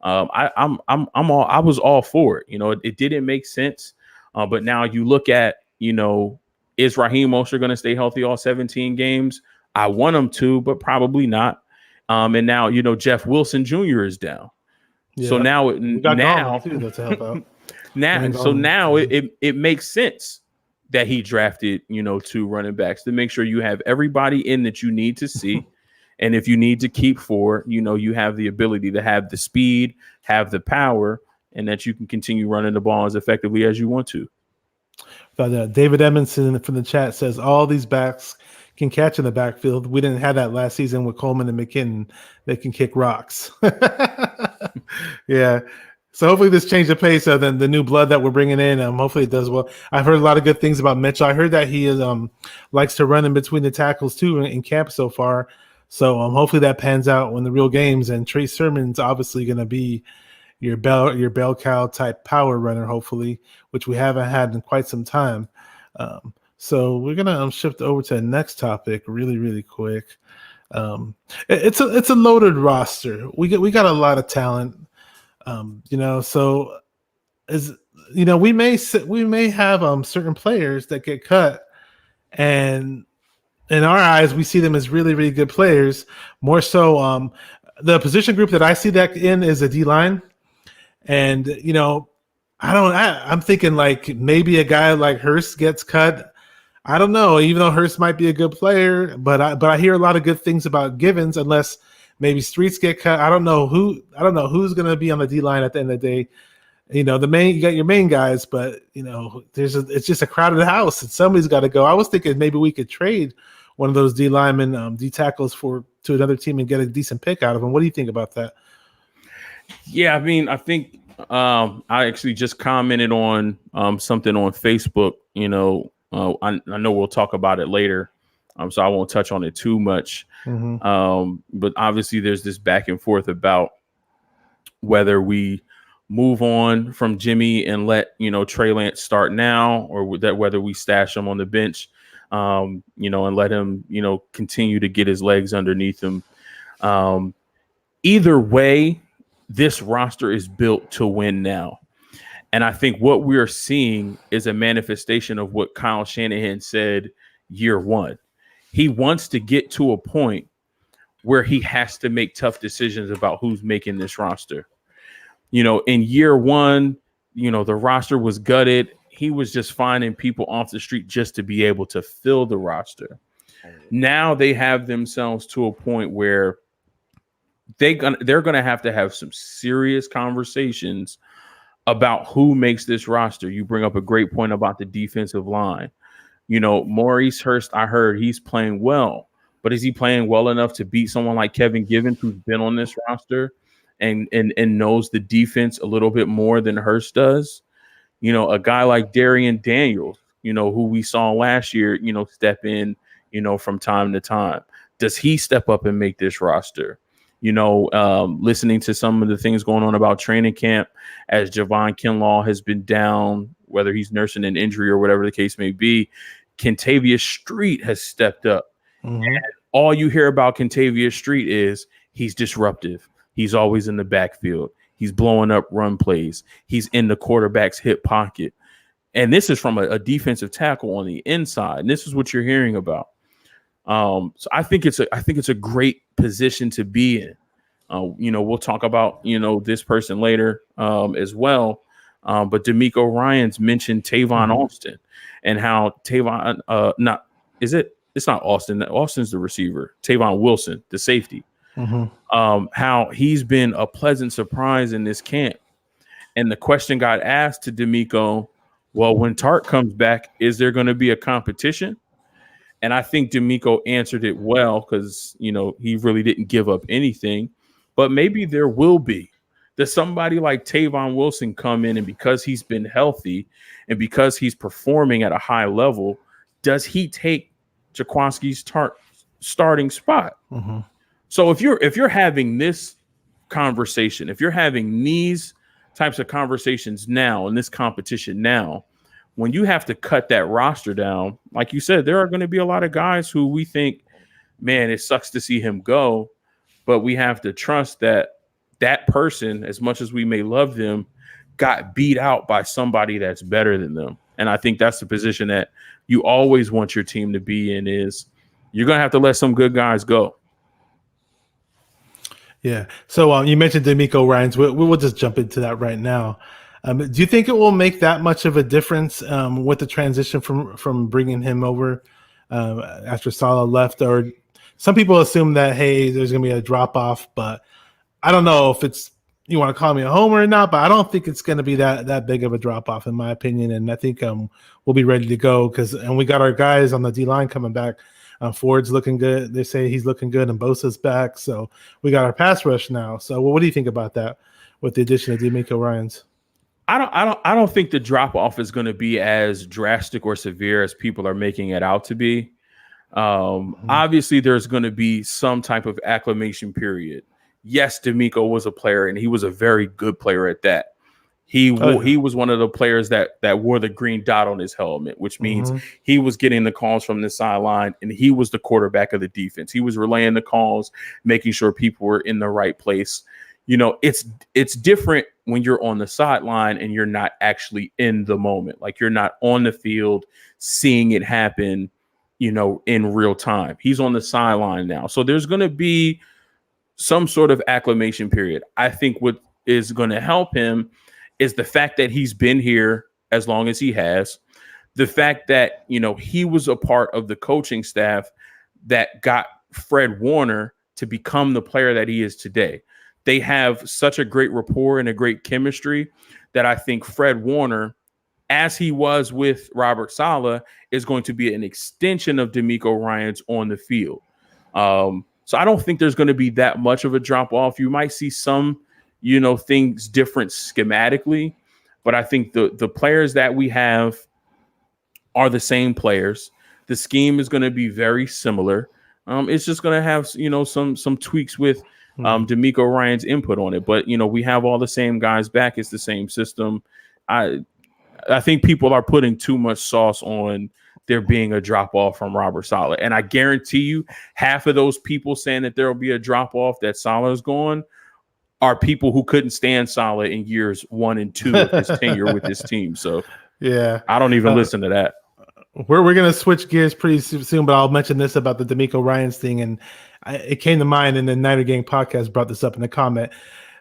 I was all for it. It didn't make sense. But now you look at, is Raheem Mostert going to stay healthy all 17 games? I want him to, but probably not. And now, Jeff Wilson Jr. is down. Yeah. So now it makes sense that he drafted, 2 running backs to make sure you have everybody in that you need to see. And if you need to keep 4, you have the ability to have the speed, have the power, and that you can continue running the ball as effectively as you want to. David Edmondson from the chat says all these backs can catch in the backfield. We didn't have that last season with Coleman and McKinnon. They can kick rocks. Yeah. So hopefully this changed the pace of the new blood that we're bringing in. Hopefully it does well. I've heard a lot of good things about Mitchell. I heard that he is likes to run in between the tackles too in camp so far. So hopefully that pans out when the real games. And Trey Sermon's obviously going to be your bell cow type power runner, hopefully, which we haven't had in quite some time. So we're gonna shift over to the next topic really, really quick. It's a loaded roster. We got a lot of talent. So we may have certain players that get cut, and in our eyes, we see them as really, really good players. More so, the position group that I see that in is a D line, and I'm thinking like maybe a guy like Hurst gets cut. I don't know, even though Hurst might be a good player, but I hear a lot of good things about Givens, unless maybe Streets get cut. I don't know who's going to be on the D line at the end of the day. You got your main guys, but it's just a crowded house, and somebody's got to go. I was thinking maybe we could trade one of those D linemen, D tackles to another team and get a decent pick out of them. What do you think about that? Yeah, I mean, I think I actually just commented on something on Facebook. I know we'll talk about it later, so I won't touch on it too much. Mm-hmm. But obviously, there's this back and forth about whether we move on from Jimmy and let Trey Lance start now, or whether we stash him on the bench, and let him continue to get his legs underneath him. Either way, this roster is built to win now. And I think what we're seeing is a manifestation of what Kyle Shanahan said year one. He wants to get to a point where he has to make tough decisions about who's making this roster. In year one, the roster was gutted. He was just finding people off the street just to be able to fill the roster. Now they have themselves to a point where they're going to have some serious conversations about who makes this roster. You bring up a great point about the defensive line. Maurice Hurst, I heard he's playing well, but is he playing well enough to beat someone like Kevin Givens, who's been on this roster and knows the defense a little bit more than Hurst does? A guy like Darian Daniels, who we saw last year, step in, from time to time. Does he step up and make this roster? Listening to some of the things going on about training camp as Javon Kinlaw has been down, whether he's nursing an injury or whatever the case may be, Kentavious Street has stepped up. Mm-hmm. And all you hear about Kentavious Street is he's disruptive. He's always in the backfield. He's blowing up run plays. He's in the quarterback's hip pocket. And this is from a defensive tackle on the inside. And this is what you're hearing about. So I think it's a great position to be in. We'll talk about, this person later as well. But DeMeco Ryans mentioned Tavon Austin and how Tavon it's not Austin. Austin's the receiver. Tavon Wilson, the safety. Mm-hmm. How he's been a pleasant surprise in this camp. And the question got asked to DeMeco, well, when Tart comes back, is there going to be a competition? And I think DeMeco answered it well because, he really didn't give up anything. But maybe there will be. Does somebody like Tavon Wilson come in, and because he's been healthy and because he's performing at a high level, does he take Jaquiski's starting spot? Mm-hmm. So if you're having this conversation, if you're having these types of conversations now in this competition now, when you have to cut that roster down, like you said, there are going to be a lot of guys who we think, man, it sucks to see him go, but we have to trust that person, as much as we may love them, got beat out by somebody that's better than them. And I think that's the position that you always want your team to be in, is you're going to have to let some good guys go. Yeah. So you mentioned DeMeco Ryans. We'll just jump into that right now. Do you think it will make that much of a difference with the transition from bringing him over after Saleh left? Or some people assume that, hey, there's going to be a drop off, but I don't know if you want to call me a homer or not, but I don't think it's going to be that big of a drop off, in my opinion. And I think we'll be ready to go and we got our guys on the D line coming back. Ford's looking good. They say he's looking good, and Bosa's back. So we got our pass rush now. So what do you think about that with the addition of DeMeco Ryans? I don't think the drop off is going to be as drastic or severe as people are making it out to be. Obviously, there's going to be some type of acclimation period. Yes, DeMeco was a player, and he was a very good player at that. He was one of the players that wore the green dot on his helmet, which means he was getting the calls from the sideline, and he was the quarterback of the defense. He was relaying the calls, making sure people were in the right place. It's different when you're on the sideline and you're not actually in the moment. Like, you're not on the field seeing it happen, in real time. He's on the sideline now. So there's going to be some sort of acclimation period. I think what is going to help him is the fact that he's been here as long as he has, the fact that, he was a part of the coaching staff that got Fred Warner to become the player that he is today. They have such a great rapport and a great chemistry that I think Fred Warner, as he was with Robert Saleh, is going to be an extension of DeMeco Ryans on the field. So I don't think there's going to be that much of a drop off. You might see some, things different schematically, but I think the players that we have are the same players. The scheme is going to be very similar. It's just going to have, some tweaks with DeMeco Ryans' input on it. But, we have all the same guys back. It's the same system. I think people are putting too much sauce on there being a drop off from Robert Saleh. And I guarantee you, half of those people saying that there will be a drop off that Saleh is gone are people who couldn't stand Saleh in years 1 and 2 of his tenure with this team. So yeah, I don't even listen to that. We're going to switch gears pretty soon, but I'll mention this about the DeMeco Ryans thing. And it came to mind, and the Niner Gang podcast brought this up in the comment.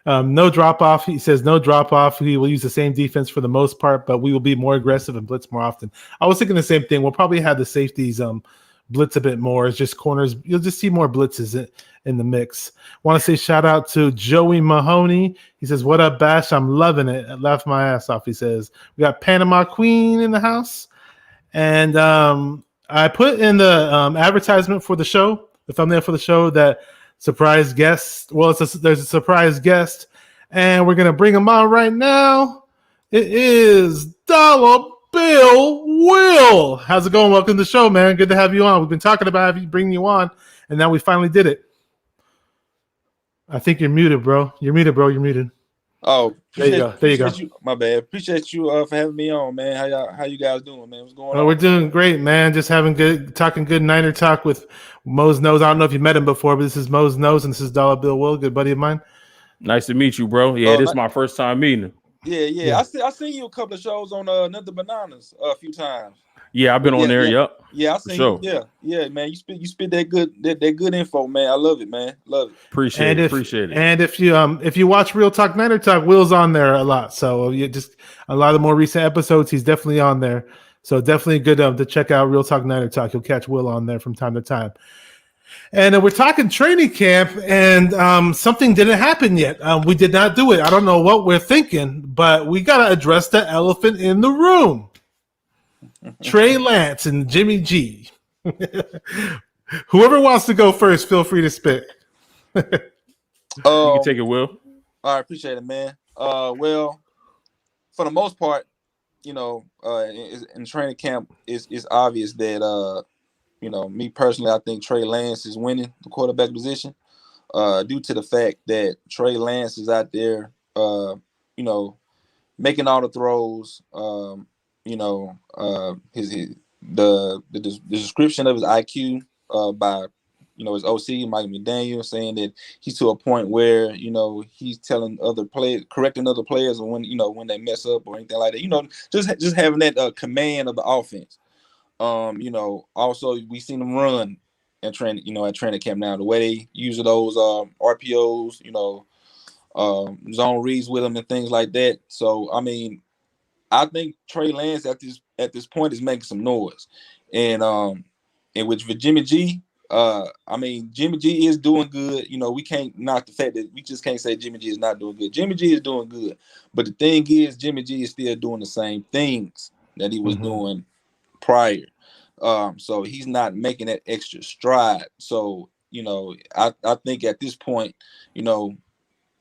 No drop off. He says no drop off. We will use the same defense for the most part, but we will be more aggressive and blitz more often. I was thinking the same thing. We'll probably have the safeties blitz a bit more. It's just corners. You'll just see more blitzes in the mix. Want to say shout out to Joey Mahoney. He says, "What up, Bash? I'm loving it. I laughed my ass off." He says, "We got Panama Queen in the house." And I put in the advertisement for the show, the thumbnail for the show, that surprise guest. Well, there's a surprise guest, and we're gonna bring him on right now. It is Dollar Bill Will. How's it going? Welcome to the show, man. Good to have you on. We've been talking about bringing you on, and now we finally did it. I think you're muted, bro. You're muted, bro. You're muted. Oh, there you go. There you go. My bad. Appreciate you for having me on, man. How you guys doing, man? What's going on? We're doing great, man. Just talking good Niner talk with Mose Nose. I don't know if you met him before, but this is Mose Nose, and this is Dollar Bill Will, good buddy of mine. Nice to meet you, bro. Yeah, this is my first time meeting him. Yeah. I seen you a couple of shows on Another Bananas a few times. Yeah, I've been on there. Yep. Yeah, I seen you. Yeah, man. You spit that good info, man. I love it, man. Love it. Appreciate it. And if you watch Real Talk Niner Talk, Will's on there a lot. So you just a lot of the more recent episodes, he's definitely on there. So definitely good to check out Real Talk Niner Talk. You'll catch Will on there from time to time. And we're talking training camp, and something didn't happen yet. We did not do it. I don't know what we're thinking, but we got to address the elephant in the room. Trey Lance and Jimmy G. Whoever wants to go first, feel free to spit. You can take it, Will. I appreciate it, man. Well, for the most part, in training camp, it's obvious that me personally, I think Trey Lance is winning the quarterback position due to the fact that Trey Lance is out there, making all the throws. The description of his IQ by his OC Mike McDaniel, saying that he's to a point where he's telling other players, correcting other players when they mess up or anything like that. Just having that command of the offense. Also we seen them run and train at training camp now. The way they use those RPOs, zone reads with them and things like that. So I think Trey Lance at this point is making some noise, and with Jimmy G, Jimmy G is doing good. We can't knock the fact that we just can't say Jimmy G is not doing good. Jimmy G is doing good, but the thing is, Jimmy G is still doing the same things that he was doing prior. So he's not making that extra stride. So I think at this point,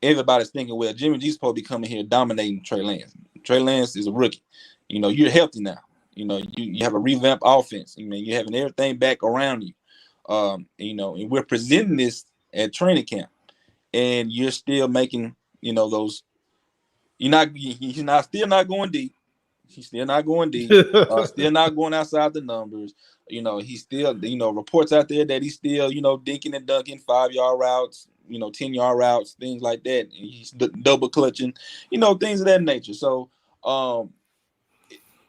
everybody's thinking, well, Jimmy G's supposed to be coming here dominating Trey Lance. Trey Lance is a rookie. You're healthy now. You have a revamped offense. You're having everything back around you. And we're presenting this at training camp, and you're still making, those. He's still not going deep. He's still not going deep. Still not going outside the numbers. He's still, reports out there that he's still, dinking and dunking 5-yard routes. 10-yard routes, things like that. And he's double clutching, things of that nature. So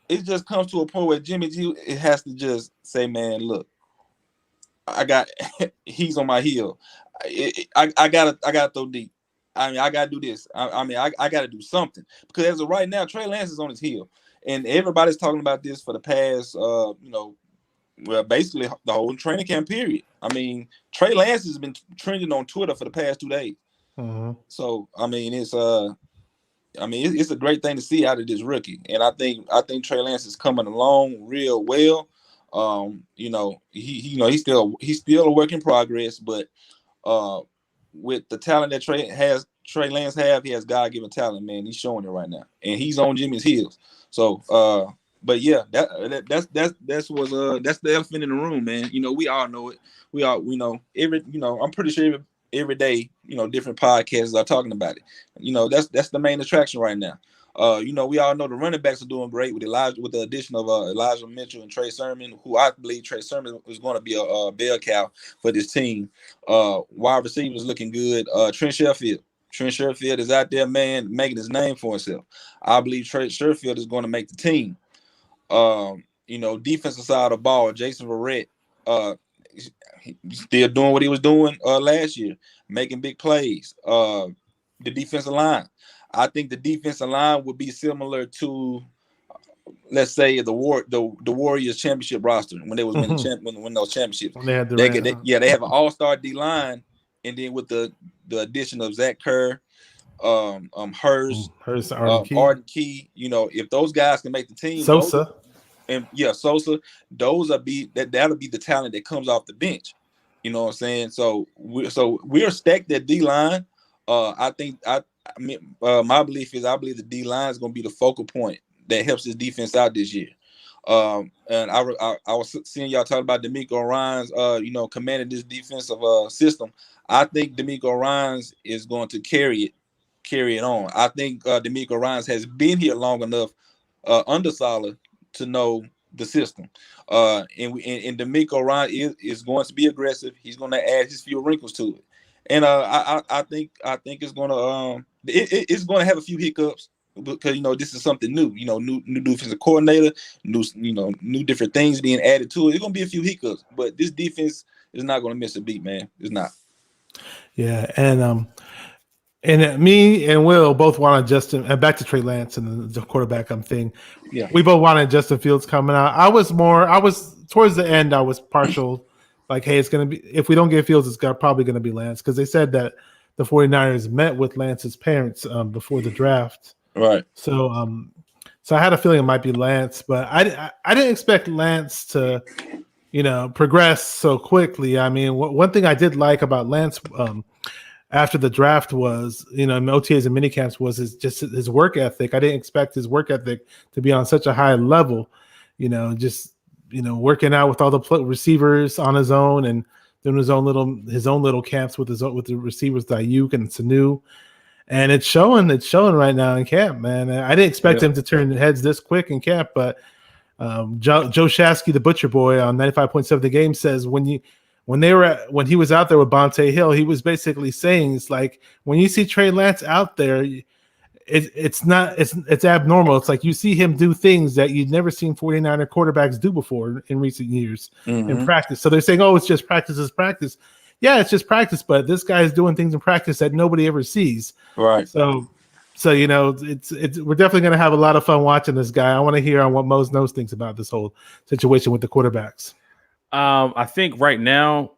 it just comes to a point where Jimmy G, it has to just say, man, look, he's on my heel. I gotta throw deep. I gotta do this. I gotta do something, because as of right now, Trey Lance is on his heel, and everybody's talking about this for the past Well, basically the whole training camp period. I mean, Trey Lance has been trending on Twitter for the past 2 days. So I mean, it's it's a great thing to see out of this rookie, and I think Trey Lance is coming along real well. He's still a work in progress, but with the talent that Trey Lance he has God-given talent, man. He's showing it right now, and he's on Jimmy's heels. So, but yeah, that's the elephant in the room, man. We all know it. We know I'm pretty sure every day, different podcasts are talking about it. That's the main attraction right now. We all know the running backs are doing great with the addition of Elijah Mitchell and Trey Sermon, who I believe Trey Sermon is going to be a bell cow for this team. Wide receivers looking good. Trent Sherfield is out there, man, making his name for himself. I believe Trent Sherfield is going to make the team. Defensive side of the ball, Jason Verrett, still doing what he was doing last year, making big plays. The defensive line. I think the defensive line would be similar to, let's say, the Warriors championship roster when they was winning win those championships. When they had they have an all-star D line, and then with the addition of Zach Kerr, Hurst, Arden Key. If those guys can make the team, Sosa, that'll be the talent that comes off the bench. You know what I'm saying? So we're stacked at D line. My belief is I believe the D line is going to be the focal point that helps this defense out this year. And I was seeing y'all talk about D'Amico Ryans, commanding this defensive system. I think D'Amico Ryans is going to carry it on. I think D'Amico Ryans has been here long enough under Saleh to know the system. And D'Amico Ryans is going to be aggressive. He's going to add his few wrinkles to it. And I think it's going to it's going to have a few hiccups because this is something new. New defensive coordinator, new different things being added to it. It's going to be a few hiccups, but this defense is not going to miss a beat, man. It's not. Yeah, and me and Will both wanted Justin, and back to Trey Lance and the quarterback thing. Yeah, we both wanted Justin Fields coming out. I was towards the end. I was partial. Like, hey, it's going to be, if we don't get Fields, it's probably going to be Lance, because they said that the 49ers met with Lance's parents before the draft. Right. So I had a feeling it might be Lance, but I didn't expect Lance to, progress so quickly. I mean, one thing I did like about Lance after the draft was, OTAs and minicamps was his work ethic. I didn't expect his work ethic to be on such a high level, working out with all the receivers on his own and doing his own little camps with the receivers, Ayuk and Sanu, and it's showing right now in camp, man. I didn't expect him to turn heads this quick in camp, but Joe Shasky, the Butcher Boy on 95.7 The Game, says when he was out there with Bonte Hill, he was basically saying it's like when you see Trey Lance out there, it's abnormal. It's like you see him do things that you've never seen 49er quarterbacks do before in recent years in practice. So they're saying, oh, it's just practice. Yeah, it's just practice, but this guy is doing things in practice that nobody ever sees. Right. So it's we're definitely going to have a lot of fun watching this guy. I want to hear on what Mose knows thinks about this whole situation with the quarterbacks. I think right now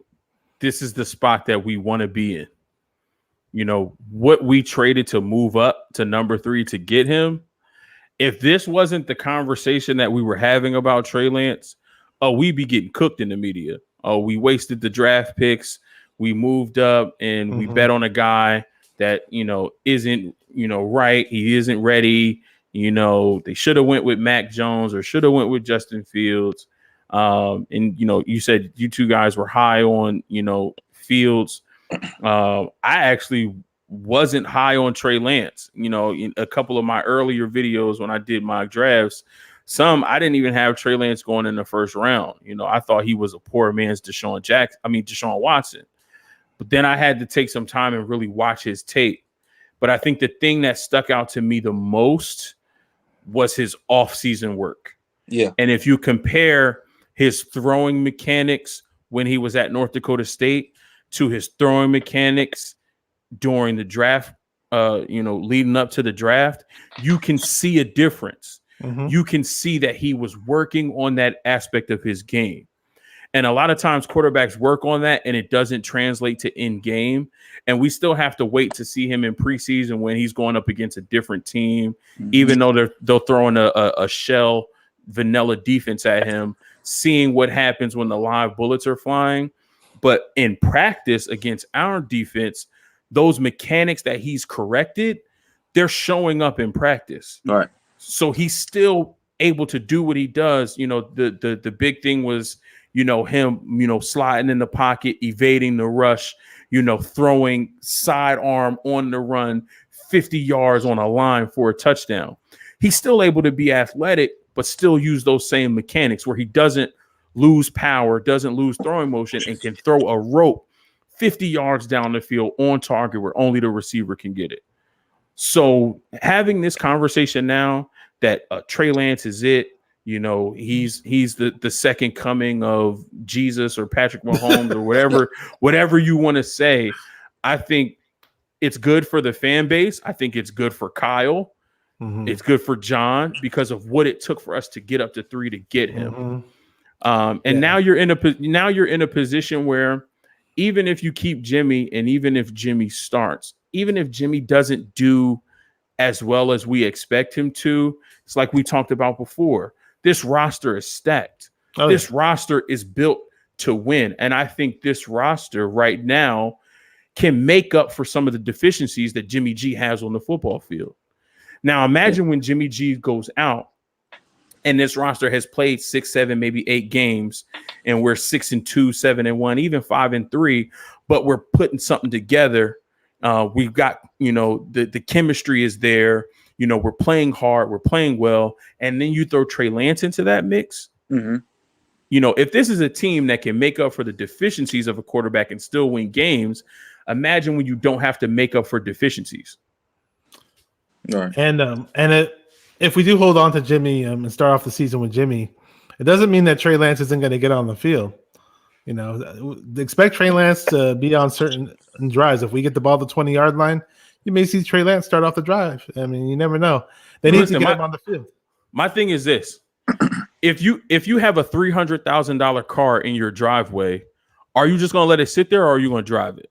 this is the spot that we want to be in. What we traded to move up to number 3 to get him. If this wasn't the conversation that we were having about Trey Lance, we'd be getting cooked in the media. We wasted the draft picks. We moved up and we bet on a guy that, isn't, right. He isn't ready. They should have went with Mac Jones or should have went with Justin Fields. And, you said you two guys were high on, Fields. I actually wasn't high on Trey Lance. In a couple of my earlier videos when I did my drafts, I didn't even have Trey Lance going in the first round. I thought he was a poor man's Deshaun Watson. But then I had to take some time and really watch his tape. But I think the thing that stuck out to me the most was his off-season work. Yeah. And if you compare his throwing mechanics when he was at North Dakota State to his throwing mechanics during the draft, leading up to the draft, you can see a difference. You can see that he was working on that aspect of his game. And a lot of times quarterbacks work on that and it doesn't translate to in game. And we still have to wait to see him in preseason when he's going up against a different team, even though they'll throw in a shell vanilla defense at him, seeing what happens when the live bullets are flying. But in practice against our defense, those mechanics that he's corrected, they're showing up in practice. All right. So he's still able to do what he does. You know, the big thing was, you know, him, you know, sliding in the pocket, evading the rush, you know, throwing sidearm on the run 50 yards on a line for a touchdown. He's still able to be athletic, but still use those same mechanics where he doesn't lose power, doesn't lose throwing motion, and can throw a rope 50 yards down the field on target where only the receiver can get it. So having this conversation now that Trey Lance is it, you know, he's the second coming of Jesus or Patrick Mahomes or whatever you want to say. I think it's good for the fan base. I think it's good for Kyle. It's good for John because of what it took for us to get up to 3 to get him. Now you're in a position where even if you keep Jimmy and even if Jimmy starts, even if Jimmy doesn't do as well as we expect him to, it's like we talked about before. This roster is stacked. This roster is built to win. And I think this roster right now can make up for some of the deficiencies that Jimmy G has on the football field. Now, imagine when Jimmy G goes out and this roster has played 6, 7, maybe 8 games, and we're 6-2, 7-1, even 5-3, but we're putting something together. We've got, you know, the chemistry is there. You know, we're playing hard, we're playing well, and then you throw Trey Lance into that mix. You know, if this is a team that can make up for the deficiencies of a quarterback and still win games, imagine when you don't have to make up for deficiencies. Right. And if we do hold on to Jimmy and start off the season with Jimmy, it doesn't mean that Trey Lance isn't going to get on the field. You know, expect Trey Lance to be on certain drives. If we get the ball to the 20-yard line, you may see Trey Lance start off the drive. I mean, you never know. They need to get him on the field. My thing is this. If you have a $300,000 car in your driveway, are you just going to let it sit there or are you going to drive it?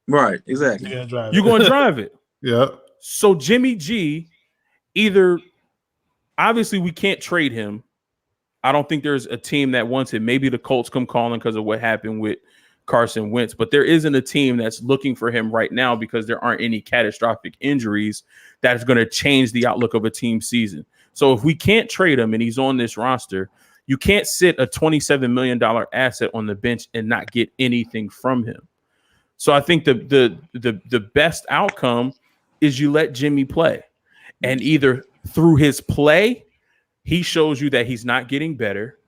Right, exactly. You're going to drive it. Yeah. So Jimmy G, either obviously we can't trade him. I don't think there's a team that wants it. Maybe the Colts come calling because of what happened with Carson Wentz, but there isn't a team that's looking for him right now because there aren't any catastrophic injuries that is going to change the outlook of a team season. So if we can't trade him and he's on this roster, you can't sit a $27 million asset on the bench and not get anything from him. So I think the best outcome is you let Jimmy play, and either through his play, he shows you that he's not getting better,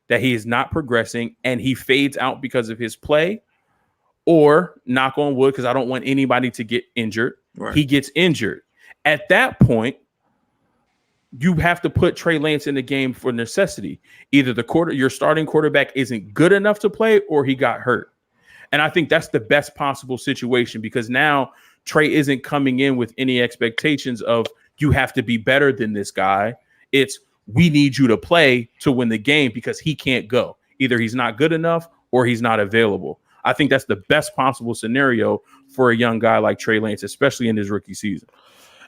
that he is not progressing, and he fades out because of his play, or knock on wood, because I don't want anybody to get injured. Right. He gets injured. At that point, you have to put Trey Lance in the game for necessity. Either your starting quarterback isn't good enough to play or he got hurt. And I think that's the best possible situation because now Trey isn't coming in with any expectations of you have to be better than this guy. It's we need you to play to win the game because he can't go. Either he's not good enough or he's not available. I think that's the best possible scenario for a young guy like Trey Lance, especially in his rookie season.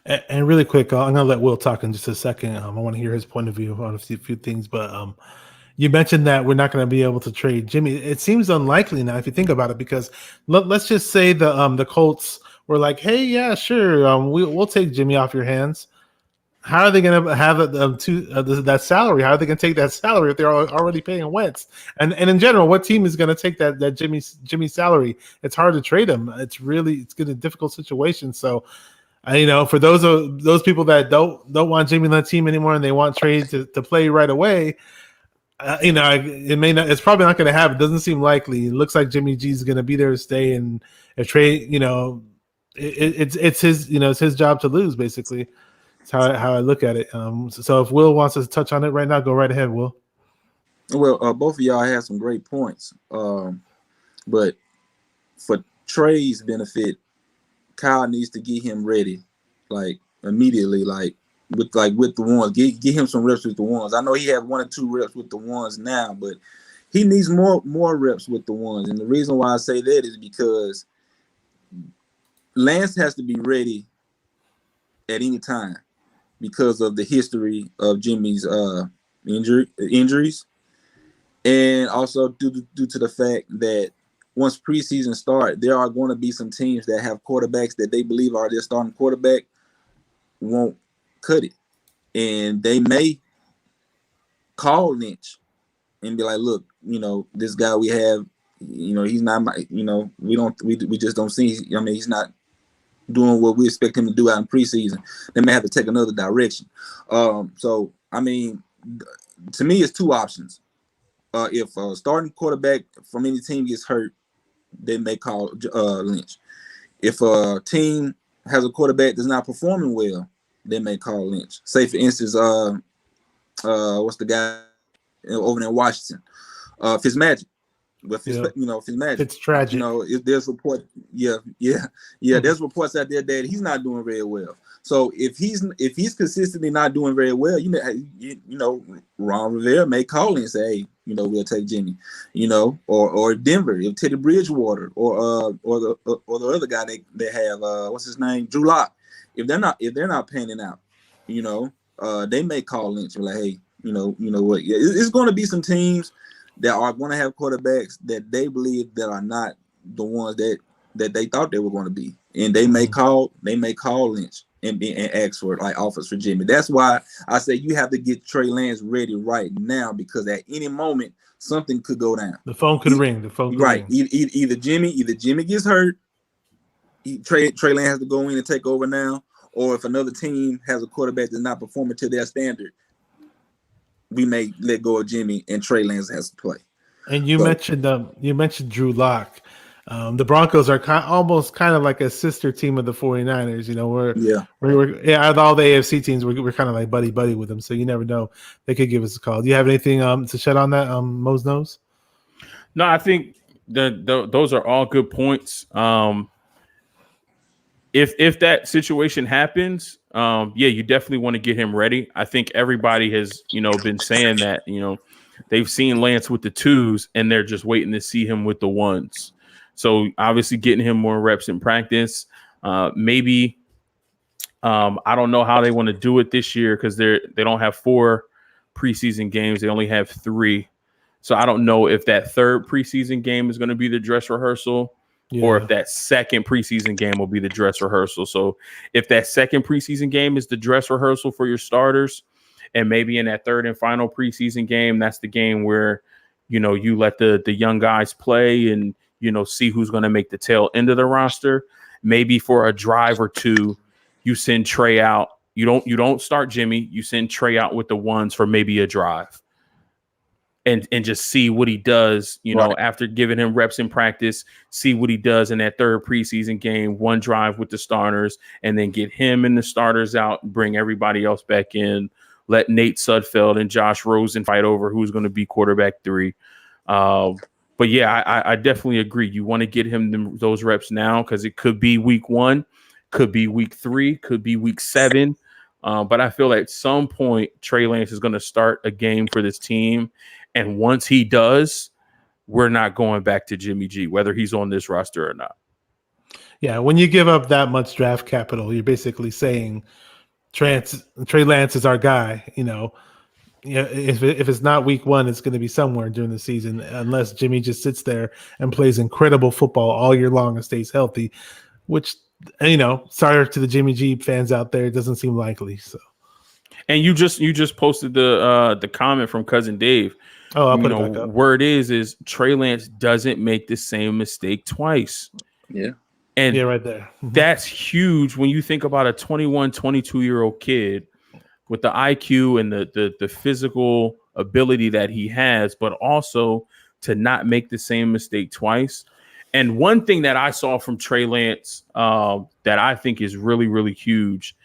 And really quick, I'm going to let Will talk in just a second. I want to hear his point of view on a few things, but you mentioned that we're not going to be able to trade Jimmy. It seems unlikely now if you think about it, because let's just say the Colts were like, hey, yeah, sure, we'll take Jimmy off your hands. How are they going to have that salary? How are they going to take that salary if they're already paying Wentz? And in general, what team is going to take that Jimmy salary? It's hard to trade him. It's a difficult situation. So, for those people that don't want Jimmy on the team anymore and they want trade to play right away, it may not. It's probably not going to happen. It doesn't seem likely. It looks like Jimmy G is going to be there to stay, and if trade, it's his, it's his job to lose basically. That's how I look at it. So if Will wants to touch on it right now, go right ahead, Will. Well, both of y'all had some great points, but for Trey's benefit, Kyle needs to get him ready, like immediately, with the ones. Get him some reps with the ones. I know he had 1 or 2 reps with the ones now, but he needs more reps with the ones. And the reason why I say that is because Lance has to be ready at any time because of the history of Jimmy's injuries, and also due to the fact that once preseason start, there are going to be some teams that have quarterbacks that they believe are their starting quarterback won't cut it, and they may call Lynch and be like, "Look, this guy we have, he's not my, we just don't see. I mean, he's not doing what we expect him to do out in preseason. They may have to take another direction." So, I mean, to me, it's two options. If a starting quarterback from any team gets hurt, they may call Lynch. If a team has a quarterback that's not performing well, they may call Lynch. Say, for instance, what's the guy over in Washington? Fitzmagic. With Fitzmagic. It's tragic. There's reports. There's reports out there that he's not doing very well. So if he's consistently not doing very well, Ron Rivera may call and say, "Hey, we'll take Jimmy," or Denver, if Teddy Bridgewater or the other guy they have, what's his name, Drew Lock. If they're not panning out, they may call Lynch and be like, "Hey, what? It's going to be some teams that are going to have quarterbacks that they believe that are not the ones that they thought they were going to be, and they may call Lynch and ask for offers for Jimmy." That's why I say you have to get Trey Lance ready right now, because at any moment something could go down. The phone could ring. Ring. Either Jimmy gets hurt, Trey Lance has to go in and take over now, or if another team has a quarterback that's not performing to their standard, we may let go of Jimmy and Trey Lance has to play. And you mentioned Drew Lock. The Broncos are almost kind of like a sister team of the 49ers. We're out of all the AFC teams, we're kind of like buddy with them. So you never know, they could give us a call. Do you have anything to shed on that, Mose knows? No, I think those are all good points. If that situation happens, you definitely want to get him ready. I think everybody has, been saying that, they've seen Lance with the twos and they're just waiting to see him with the ones. So obviously getting him more reps in practice. Maybe I don't know how they want to do it this year because they don't have 4 preseason games. They only have 3. So I don't know if that third preseason game is going to be the dress rehearsal. Or if that second preseason game will be the dress rehearsal. So if that second preseason game is the dress rehearsal for your starters, and maybe in that third and final preseason game, that's the game where, you let the young guys play and, see who's going to make the tail end of the roster. Maybe for a drive or two, you send Trey out. You don't start Jimmy. You send Trey out with the ones for maybe a drive. And just see what he does, after giving him reps in practice, see what he does in that third preseason game, one drive with the starters, and then get him and the starters out, bring everybody else back in, let Nate Sudfeld and Josh Rosen fight over who's going to be quarterback 3. But yeah, I definitely agree. You want to get him those reps now because it could be week 1, could be week 3, could be week 7. But I feel at some point, Trey Lance is going to start a game for this team. And once he does, we're not going back to Jimmy G, whether he's on this roster or not. Yeah, when you give up that much draft capital, you're basically saying Trey Lance is our guy. If it's not week 1, it's going to be somewhere during the season, unless Jimmy just sits there and plays incredible football all year long and stays healthy, which, sorry to the Jimmy G fans out there, it doesn't seem likely. So, and you just posted the comment from Cousin Dave. Oh, I'll put it back up. Word is Trey Lance doesn't make the same mistake twice. Yeah. And right there. That's huge when you think about a 21, 22-year-old kid with the IQ and the physical ability that he has, but also to not make the same mistake twice. And one thing that I saw from Trey Lance that I think is really, really huge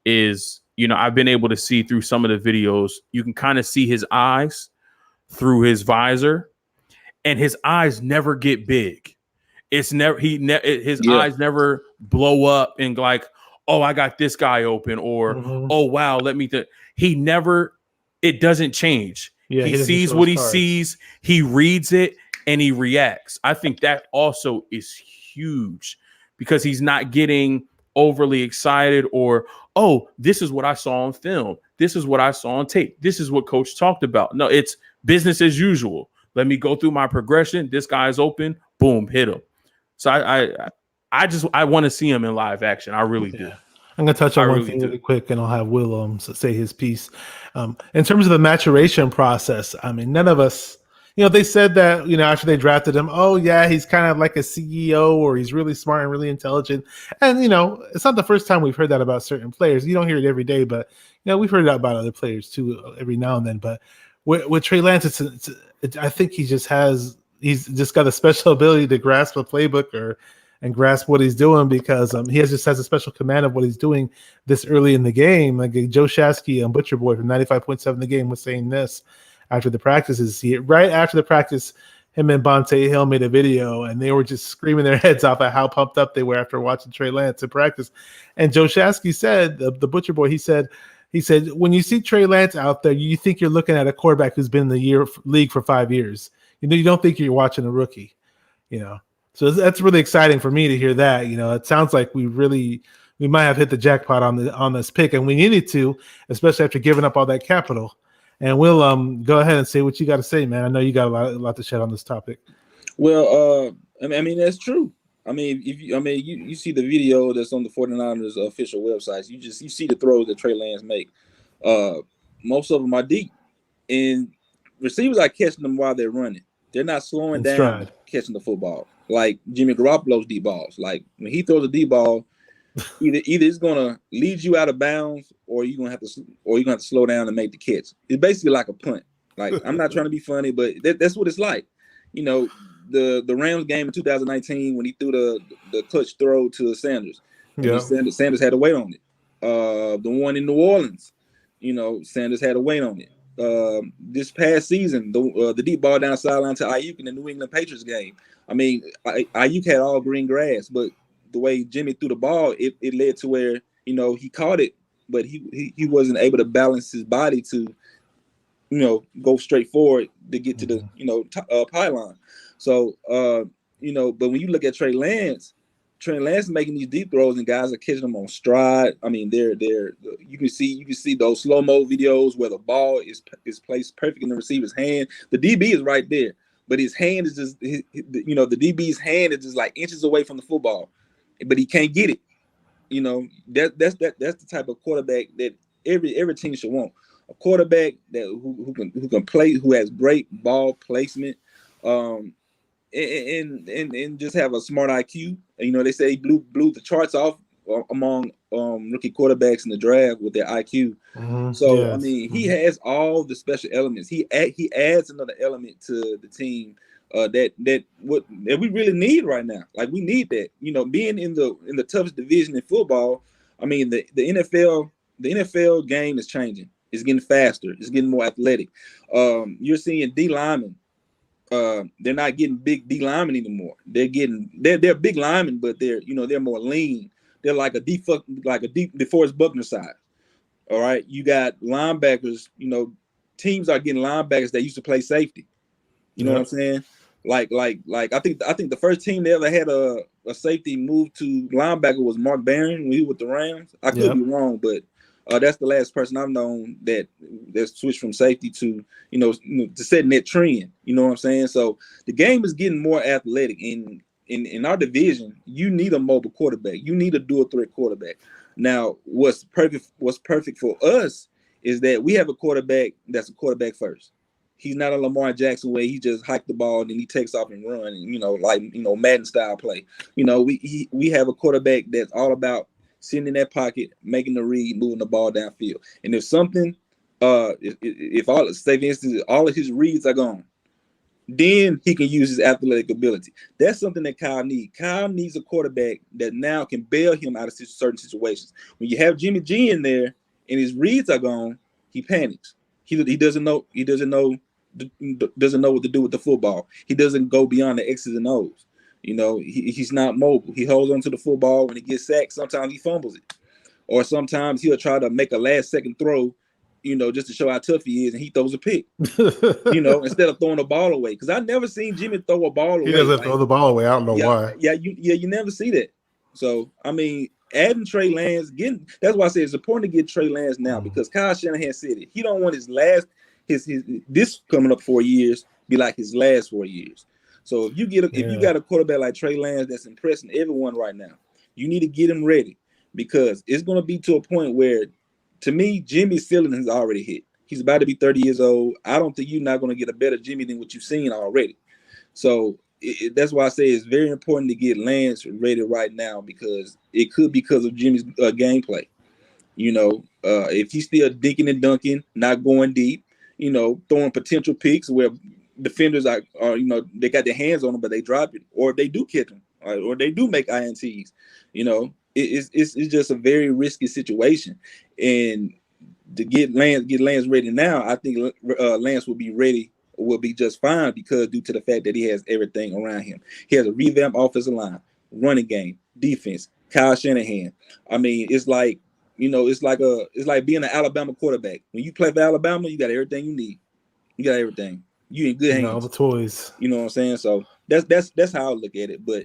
is, I've been able to see through some of the videos, you can kind of see his eyes through his visor, and his eyes never get big. It's never his eyes never blow up and like, oh, I got this guy open, or oh wow, let me. He never. It doesn't change. Yeah, He he doesn't sees show what his he cards. sees, he reads it, and he reacts. I think that also is huge because he's not getting overly excited or, oh, this is what I saw on film. This is what I saw on tape. This is what coach talked about. No, it's business as usual. Let me go through my progression. This guy's open. Boom, hit him. So I want to see him in live action. I really do. I'm going to touch I on one really thing do. really quick, and I'll have Will say his piece. In terms of the maturation process, I mean, none of us, they said that, after they drafted him, oh, yeah, he's kind of like a CEO, or he's really smart and really intelligent. And, it's not the first time we've heard that about certain players. You don't hear it every day, but, we've heard that about other players too every now and then. But with Trey Lance, I think he's just got a special ability to grasp a playbook and grasp what he's doing because he just has a special command of what he's doing this early in the game. Like Joe Shasky and Butcher Boy from 95.7 The Game was saying this after the practices. Right after the practice, him and Bonte Hill made a video, and they were just screaming their heads off at how pumped up they were after watching Trey Lance in practice. And Joe Shasky said, the Butcher Boy, he said, when you see Trey Lance out there, you think you're looking at a quarterback who's been in the league for 5 years. You don't think you're watching a rookie, So that's really exciting for me to hear that. It sounds like we might have hit the jackpot on this pick, and we needed to, especially after giving up all that capital. And we'll go ahead and say what you got to say, man. I know you got a lot to shed on this topic. Well, I mean that's true. I mean, you see the video that's on the 49ers official websites. You see the throws that Trey Lance make. Most of them are deep, and receivers are catching them while they're running. They're not slowing down catching the football like Jimmy Garoppolo's deep balls. Like when he throws a deep ball, either it's gonna lead you out of bounds, or you're gonna have to slow down and make the catch. It's basically like a punt. Like I'm not trying to be funny, but that's what it's like. The Rams game in 2019 when he threw the clutch throw to Sanders. Yeah. Sanders had to wait on it. The one in New Orleans, Sanders had to wait on it. This past season, the deep ball down sideline to Ayuk in the New England Patriots game. I mean, Ayuk had all green grass, but the way Jimmy threw the ball, it led to where, he caught it, but he wasn't able to balance his body to, go straight forward to get to the, pylon. So, but when you look at Trey Lance is making these deep throws and guys are catching them on stride. I mean, you can see those slow-mo videos where the ball is placed perfect in the receiver's hand. The DB is right there, but his hand is just, the DB's hand is just like inches away from the football, but he can't get it. That's the type of quarterback that every team should want. A quarterback that who can play, who has great ball placement, and just have a smart IQ. They say he blew the charts off among rookie quarterbacks in the draft with their IQ. Mm-hmm. So yes. I mean, he has all the special elements. He adds another element to the team that we really need right now. Like we need that. Being in the toughest division in football. I mean, the NFL game is changing. It's getting faster. It's getting more athletic. You're seeing D linemen. They're not getting big D linemen anymore. They're big linemen, but they're more lean. They're like a deep DeForest Buckner size. All right, you got linebackers. Teams are getting linebackers that used to play safety. You know what I'm saying? Like I think the first team that ever had a safety move to linebacker was Mark Barron when he was with the Rams. I could be wrong, but that's the last person I've known that switched from safety to to setting that trend. You know what I'm saying? So the game is getting more athletic. In our division, you need a mobile quarterback. You need a dual threat quarterback. Now, what's perfect for us is that we have a quarterback that's a quarterback first. He's not a Lamar Jackson where he just hiked the ball and then he takes off and run and Madden style play. We have a quarterback that's all about sitting in that pocket, making the read, moving the ball downfield. And if something, if all, say for instance, all of his reads are gone, then he can use his athletic ability. That's something that Kyle needs. Kyle needs a quarterback that now can bail him out of certain situations. When you have Jimmy G in there and his reads are gone, he panics. He doesn't know what to do with the football. He doesn't go beyond the X's and O's. He's not mobile. He holds on to the football. When he gets sacked, sometimes he fumbles it. Or sometimes he'll try to make a last-second throw, just to show how tough he is, and he throws a pick, instead of throwing the ball away. Because I never seen Jimmy throw a ball away. He doesn't throw the ball away. I don't know why. Yeah, you never see that. So I mean, adding Trey Lance, that's why I say it's important to get Trey Lance now, because Kyle Shanahan said it. He don't want his this coming up 4 years be like his last 4 years. So if you got a quarterback like Trey Lance that's impressing everyone right now, you need to get him ready, because it's going to be to a point where, to me, Jimmy's ceiling has already hit. He's about to be 30 years old. I don't think you're not going to get a better Jimmy than what you've seen already. So that's why I say it's very important to get Lance ready right now, because it could be because of Jimmy's gameplay. If he's still dinking and dunking, not going deep, throwing potential picks where defenders are they got their hands on them, but they drop it, or they do kick them, or they do make INTs. It's just a very risky situation. And to get Lance ready now, I think Lance will be just fine, because due to the fact that he has everything around him. He has a revamped offensive line, running game, defense, Kyle Shanahan. I mean, it's like being an Alabama quarterback. When you play for Alabama, you got everything you need. You got everything. You in good hands. All the toys. You know what I'm saying? So that's how I look at it. But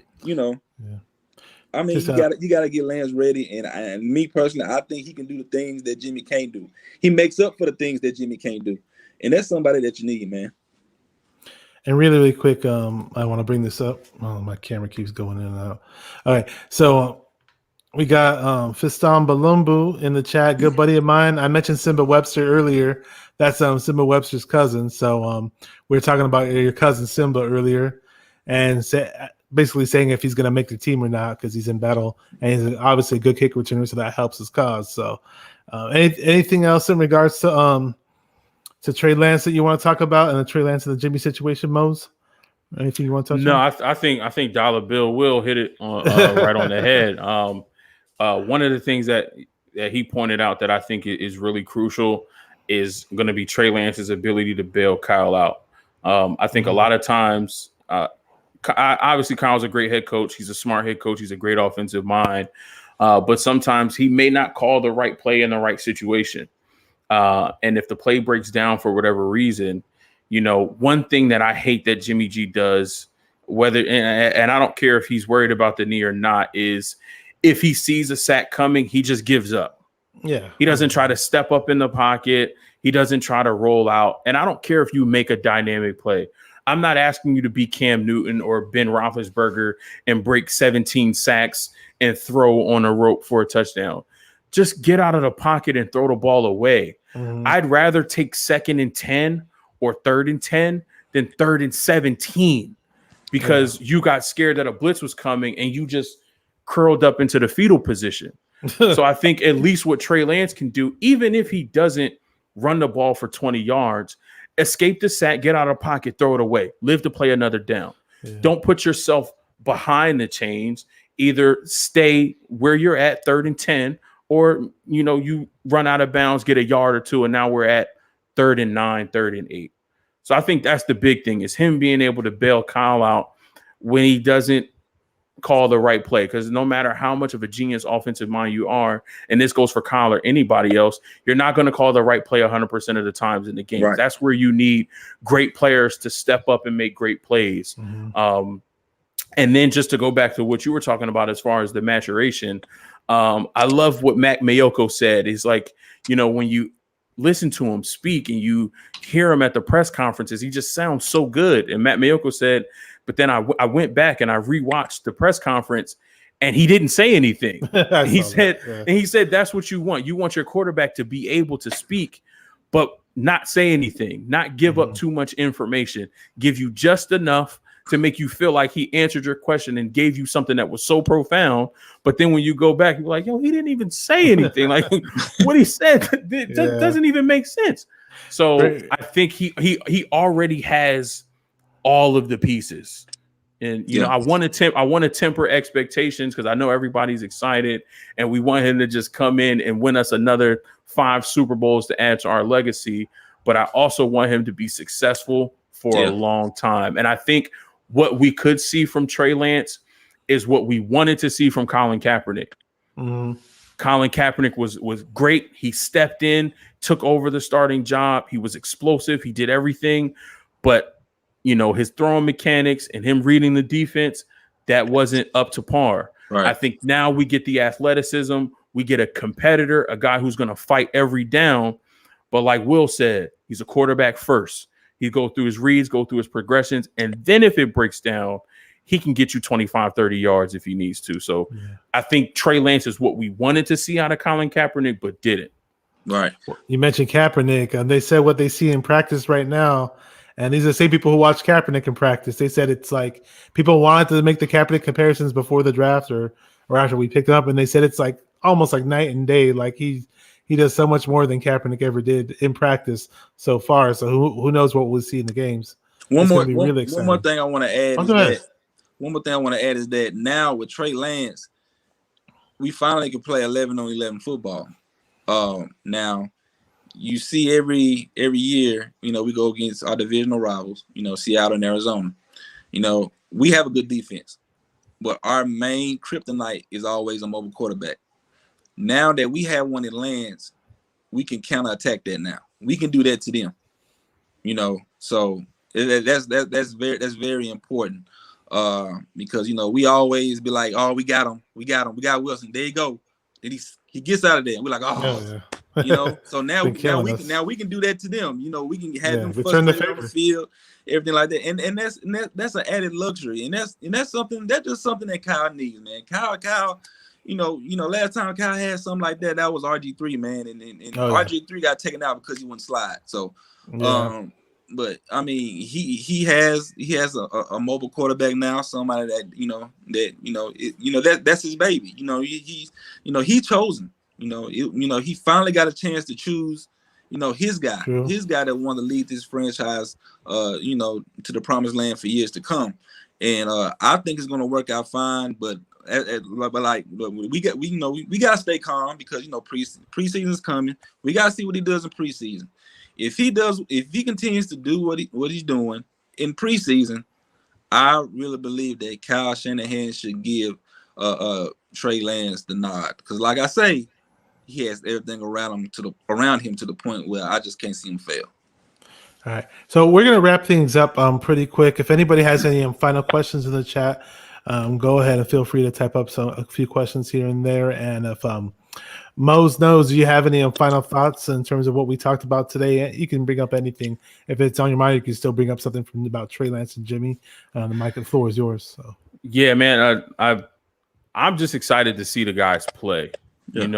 I mean, you gotta get Lance ready. And me personally, I think he can do the things that Jimmy can't do. He makes up for the things that Jimmy can't do. And that's somebody that you need, man. And really, really quick, I want to bring this up. Oh, my camera keeps going in and out. All right. So we got Fiston Balumbu in the chat. Good buddy of mine. I mentioned Simba Webster earlier. That's Simba Webster's cousin. So we were talking about your cousin Simba earlier, and basically saying if he's going to make the team or not, because he's in battle, and he's obviously a good kick returner, so that helps his cause. So anything else in regards to Trey Lance that you want to talk about, and the Trey Lance and the Jimmy situation, Mose? Anything you want to touch on? No, I think Dollar Bill will hit it on, right on the head. One of the things that he pointed out that I think is really crucial is going to be Trey Lance's ability to bail Kyle out. I think a lot of times, obviously Kyle's a great head coach. He's a smart head coach. He's a great offensive mind. But sometimes he may not call the right play in the right situation. And if the play breaks down for whatever reason, one thing that I hate that Jimmy G does, and I don't care if he's worried about the knee or not, is if he sees a sack coming, he just gives up. Yeah. He doesn't try to step up in the pocket. He doesn't try to roll out. And I don't care if you make a dynamic play. I'm not asking you to be Cam Newton or Ben Roethlisberger and break 17 sacks and throw on a rope for a touchdown. Just get out of the pocket and throw the ball away. Mm-hmm. I'd rather take 2nd and 10 or 3rd and 10 than 3rd and 17, because you got scared that a blitz was coming and you just curled up into the fetal position. So I think at least what Trey Lance can do, even if he doesn't run the ball for 20 yards, escape the sack, get out of pocket, throw it away, live to play another down. Yeah. Don't put yourself behind the chains. Either stay where you're at, 3rd and 10, or, you run out of bounds, get a yard or two, and now we're at 3rd and 9, 3rd and 8. So I think that's the big thing, is him being able to bail Kyle out when he doesn't call the right play. Because no matter how much of a genius offensive mind you are, and this goes for Kyle or anybody else, you're not going to call the right play 100% of the times in the game. Right. That's where you need great players to step up and make great plays. Mm-hmm. And then just to go back to what you were talking about as far as the maturation, I love what Mac Mayoko said. He's like, when you listen to him speak and you hear him at the press conferences, he just sounds so good. And Matt Mayoko said, but then I went back and I rewatched the press conference and he didn't say anything. He said, that's what you want. You want your quarterback to be able to speak, but not say anything, not give up too much information, give you just enough to make you feel like he answered your question and gave you something that was so profound. But then when you go back, you're like, he didn't even say anything. Like what he said doesn't even make sense. So I think he already has all of the pieces. And, I want to temper expectations, because I know everybody's excited and we want him to just come in and win us another 5 Super Bowls to add to our legacy. But I also want him to be successful for a long time. And I think what we could see from Trey Lance is what we wanted to see from Colin Kaepernick. Mm-hmm. Colin Kaepernick was great. He stepped in, took over the starting job. He was explosive. He did everything. But, his throwing mechanics and him reading the defense, that wasn't up to par. Right. I think now we get the athleticism. We get a competitor, a guy who's going to fight every down. But like Will said, he's a quarterback first. He go through his reads, go through his progressions. And then if it breaks down, he can get you 25, 30 yards if he needs to. So I think Trey Lance is what we wanted to see out of Colin Kaepernick, but didn't. Right. You mentioned Kaepernick, and they said what they see in practice right now. And these are the same people who watch Kaepernick in practice. They said it's like people wanted to make the Kaepernick comparisons before the draft or after we picked him up. And they said it's like almost like night and day. Like he does so much more than Kaepernick ever did in practice so far. So who knows what we'll see in the games. One more thing I want to add is that now with Trey Lance, we finally can play 11-on-11 football. Now you see every year, we go against our divisional rivals, Seattle and Arizona. We have a good defense, but our main kryptonite is always a mobile quarterback. Now that we have one in Lance, we can counterattack that now. We can do that to them. So that's very important. Because we always be like, oh, we got him, we got Wilson. There you go. Then he gets out of there. And we're like, so now we can do that to them. We can have them frustrated on the field, everything like that. And that's an added luxury. And that's something that Kyle needs, man. Kyle. Last time Kyle had something like that, that was RG3, man, and RG3 got taken out because he wouldn't slide. So, but I mean, he has a mobile quarterback now, somebody that's his baby. He's chosen. He finally got a chance to choose. His guy, his guy that wanted to lead this franchise, to the promised land for years to come, and I think it's going to work out fine, but. We gotta stay calm because preseason's coming. We gotta see what he does in preseason. If he continues to do what he's doing in preseason, I really believe that Kyle Shanahan should give Trey Lance the nod because, like I say, he has everything around him to the point where I just can't see him fail. All right, so we're gonna wrap things up pretty quick. If anybody has any final questions in the chat. Go ahead and feel free to type up a few questions here and there. And if Mose knows, do you have any final thoughts in terms of what we talked about today? You can bring up anything. If it's on your mind, you can still bring up something about Trey Lance and Jimmy. The mic and floor is yours. So. Yeah, man, I'm just excited to see the guys play. Yeah.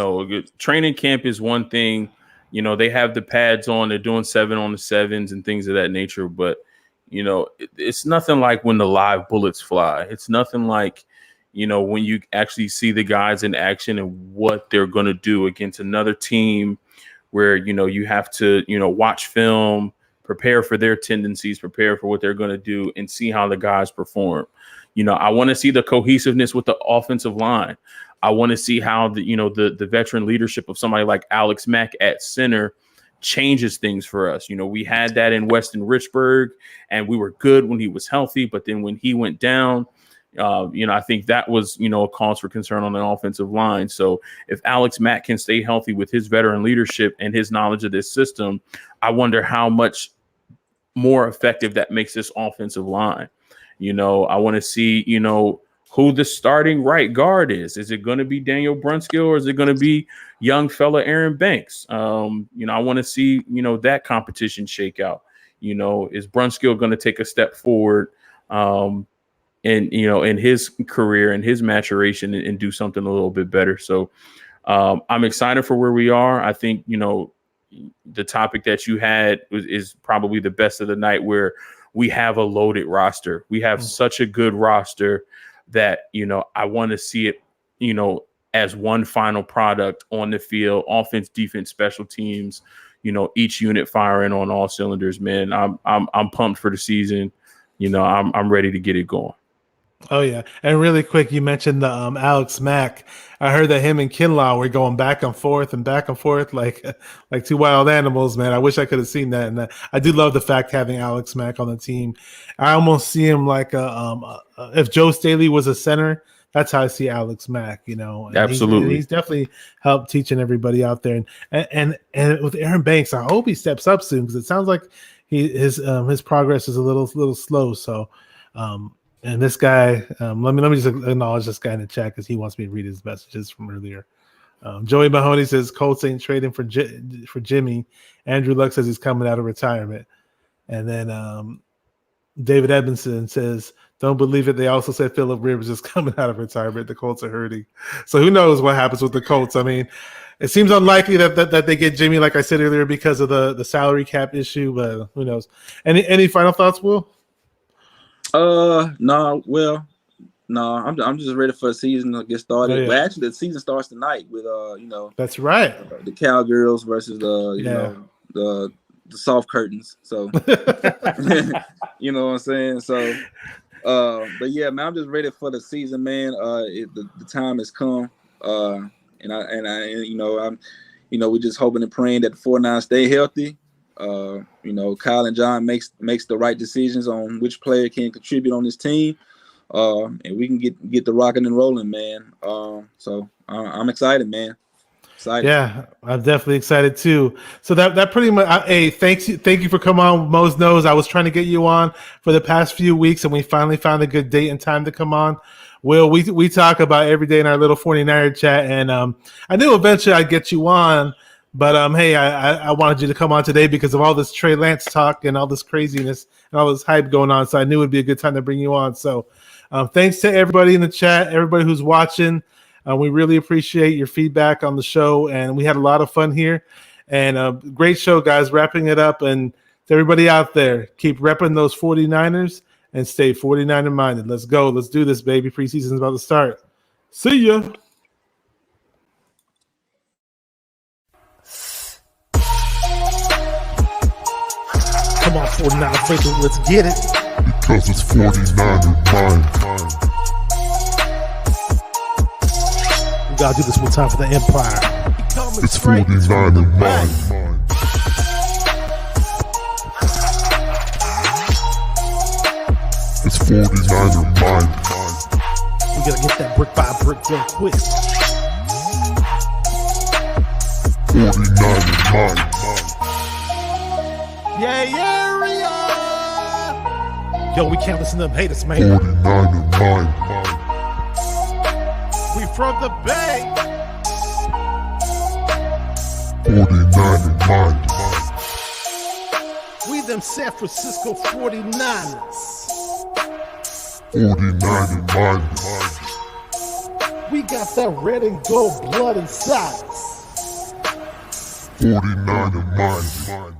Training camp is one thing. They have the pads on. They're doing 7-on-7s and things of that nature, but it's nothing like when the live bullets fly. It's nothing like, when you actually see the guys in action and what they're going to do against another team where, you have to, watch film, prepare for their tendencies, prepare for what they're going to do and see how the guys perform. I want to see the cohesiveness with the offensive line. I want to see how the veteran leadership of somebody like Alex Mack at center changes things for us. We had that in Weston Richburg and we were good when he was healthy, but then when he went down, I think that was, a cause for concern on the offensive line. So if Alex Mack can stay healthy with his veteran leadership and his knowledge of this system, I wonder how much more effective that makes this offensive line. I want to see, who the starting right guard is. Is it going to be Daniel Brunskill or is it going to be young fella Aaron Banks? I want to see, that competition shake out. Is Brunskill going to take a step forward in his career and his maturation and do something a little bit better? So I'm excited for where we are. I think, the topic that you had is probably the best of the night where we have a loaded roster. We have such a good roster that, I want to see it, as one final product on the field, offense, defense, special teams, each unit firing on all cylinders, man. I'm pumped for the season. I'm ready to get it going. Oh yeah. And really quick, you mentioned the Alex Mack. I heard that him and Kinlaw were going back and forth like two wild animals, man. I wish I could have seen that. And I do love the fact having Alex Mack on the team. I almost see him like if Joe Staley was a center, that's how I see Alex Mack. You know, and Absolutely. he's definitely helped teaching everybody out there. And with Aaron Banks, I hope he steps up soon because it sounds like his progress is a little slow. So, and this guy, let me just acknowledge this guy in the chat because he wants me to read his messages from earlier. Joey Mahoney says Colts ain't trading for Jimmy. Andrew Luck says he's coming out of retirement. And then David Edmondson says, don't believe it. They also said Phillip Rivers is coming out of retirement. The Colts are hurting. So who knows what happens with the Colts? I mean, it seems unlikely that they get Jimmy, like I said earlier, because of the salary cap issue, but who knows? Any final thoughts, Will? No, I'm just ready for the season to get started. Oh, yeah. Well, actually, the season starts tonight with That's right. the Cowgirls versus the soft curtains. So you know what I'm saying. So, but yeah, man, I'm just ready for the season, man. The time has come, and we're just hoping and praying that the 49ers stay healthy. Kyle and John makes the right decisions on which player can contribute on this team. And we can get the rocking and rolling, man. So I'm excited, man. Excited. Yeah, I'm definitely excited too. So that pretty much. Thank you for coming on, Mose Knows. I was trying to get you on for the past few weeks, and we finally found a good date and time to come on. Will, we talk about every day in our little 49er chat, and I knew eventually I'd get you on. But hey, I wanted you to come on today because of all this Trey Lance talk and all this craziness and all this hype going on. So I knew it'd be a good time to bring you on. So thanks to everybody in the chat, everybody who's watching. We really appreciate your feedback on the show, and we had a lot of fun here. And great show, guys. Wrapping it up, and to everybody out there, keep repping those 49ers and stay 49er minded. Let's go. Let's do this, baby. Preseason's about to start. See ya. Come on, 49er Franklin, let's get it. Because it's 49er mind. We gotta do this one time for the Empire. It's 49er mind. It's 49er mind. We gotta get that brick by brick real quick. 49er mind. Yeah, yo, we can't listen to them haters, man. 49er mind. We from the Bay. 49er mind. We them San Francisco 49ers. 49er mind. We got that red and gold blood inside us. 49er mind.